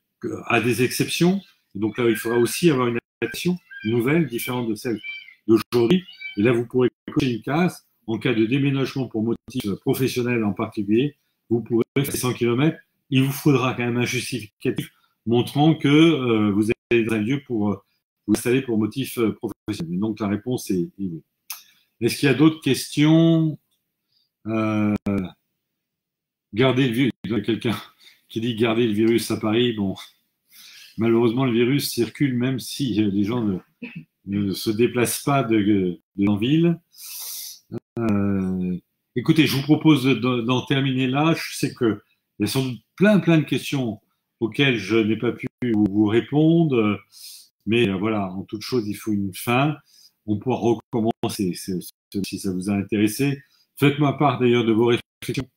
A: a des exceptions. Et donc là, il faudra aussi avoir une adaptation nouvelle, différente de celle d'aujourd'hui. Et là, vous pourrez cocher une case. En cas de déménagement pour motif professionnel en particulier, vous pourrez faire 100 km. Il vous faudra quand même un justificatif montrant que vous avez dans un lieu pour vous installer pour motif professionnel. Donc la réponse est oui. Est-ce qu'il y a d'autres questions? Garder le virus. Il y a quelqu'un qui dit garder le virus à Paris. Bon, malheureusement, le virus circule même si les gens ne se déplacent pas de ville. Écoutez, je vous propose d'en terminer là. Je sais qu'il y a sans doute plein de questions auxquelles je n'ai pas pu vous répondre. Mais voilà, en toute chose, il faut une fin. On pourra recommencer si ça vous a intéressé. Faites-moi part d'ailleurs de vos réflexions.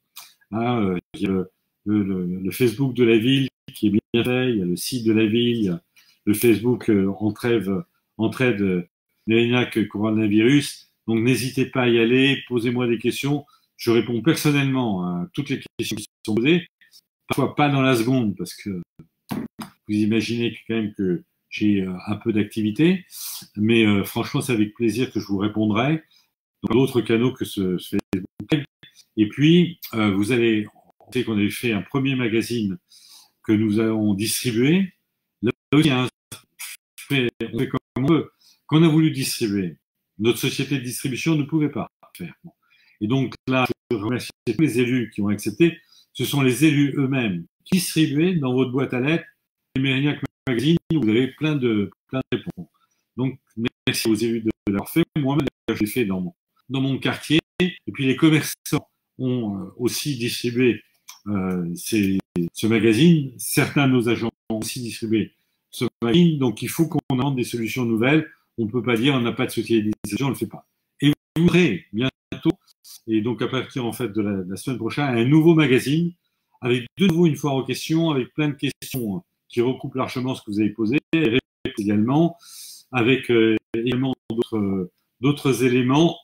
A: Il y a le Facebook de la ville qui est bien fait, il y a le site de la ville, il y a le Facebook entraide Mérignac coronavirus. Donc n'hésitez pas à y aller, posez-moi des questions. Je réponds personnellement à toutes les questions qui sont posées. Parfois pas dans la seconde parce que vous imaginez quand même que j'ai un peu d'activité, mais franchement c'est avec plaisir que je vous répondrai. dans d'autres canaux que ce Facebook. Et puis, vous allez, on sait qu'on avait fait un premier magazine que nous avons distribué. Là aussi, on fait comme on veut. Qu'on a voulu distribuer. Notre société de distribution ne pouvait pas faire. Et donc là, je remercie tous les élus qui ont accepté. Ce sont les élus eux-mêmes qui distribuaient dans votre boîte à lettres les Mérignac Magazine, où vous avez plein de réponses. Donc, merci aux élus de l'avoir fait. Moi-même, je l'ai fait dans mon quartier. Et puis, les commerçants ont aussi distribué ce magazine. Certains de nos agents ont aussi distribué ce magazine. Donc, il faut qu'on invente des solutions nouvelles. On ne peut pas dire on n'a pas de société de distribution, on ne le fait pas. Et vous verrez bientôt, et donc à partir en fait de la semaine prochaine, un nouveau magazine avec de nouveau une foire aux questions, avec plein de questions qui recoupent largement ce que vous avez posé, et également avec également d'autres éléments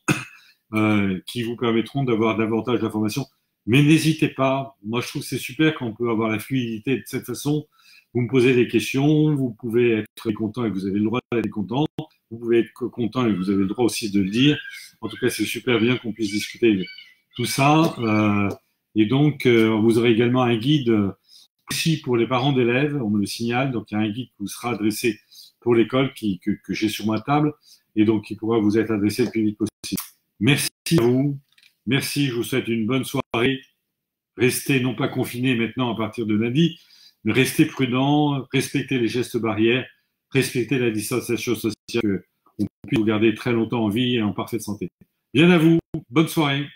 A: qui vous permettront d'avoir davantage d'informations. Mais n'hésitez pas, moi je trouve que c'est super quand on peut avoir la fluidité de cette façon. Vous me posez des questions, vous pouvez être content et vous avez le droit d'être content. Vous pouvez être content et vous avez le droit aussi de le dire. En tout cas, c'est super bien qu'on puisse discuter tout ça. Et donc, vous aurez également un guide aussi pour les parents d'élèves, on me le signale. Donc, il y a un guide qui vous sera adressé pour l'école que j'ai sur ma table et donc qui pourra vous être adressé le plus vite possible. Merci à vous. Merci, je vous souhaite une bonne soirée. Restez non pas confinés maintenant à partir de lundi, mais restez prudents, respectez les gestes barrières, respectez la distanciation sociale, qu'on puisse vous garder très longtemps en vie et en parfaite santé. Bien à vous, bonne soirée.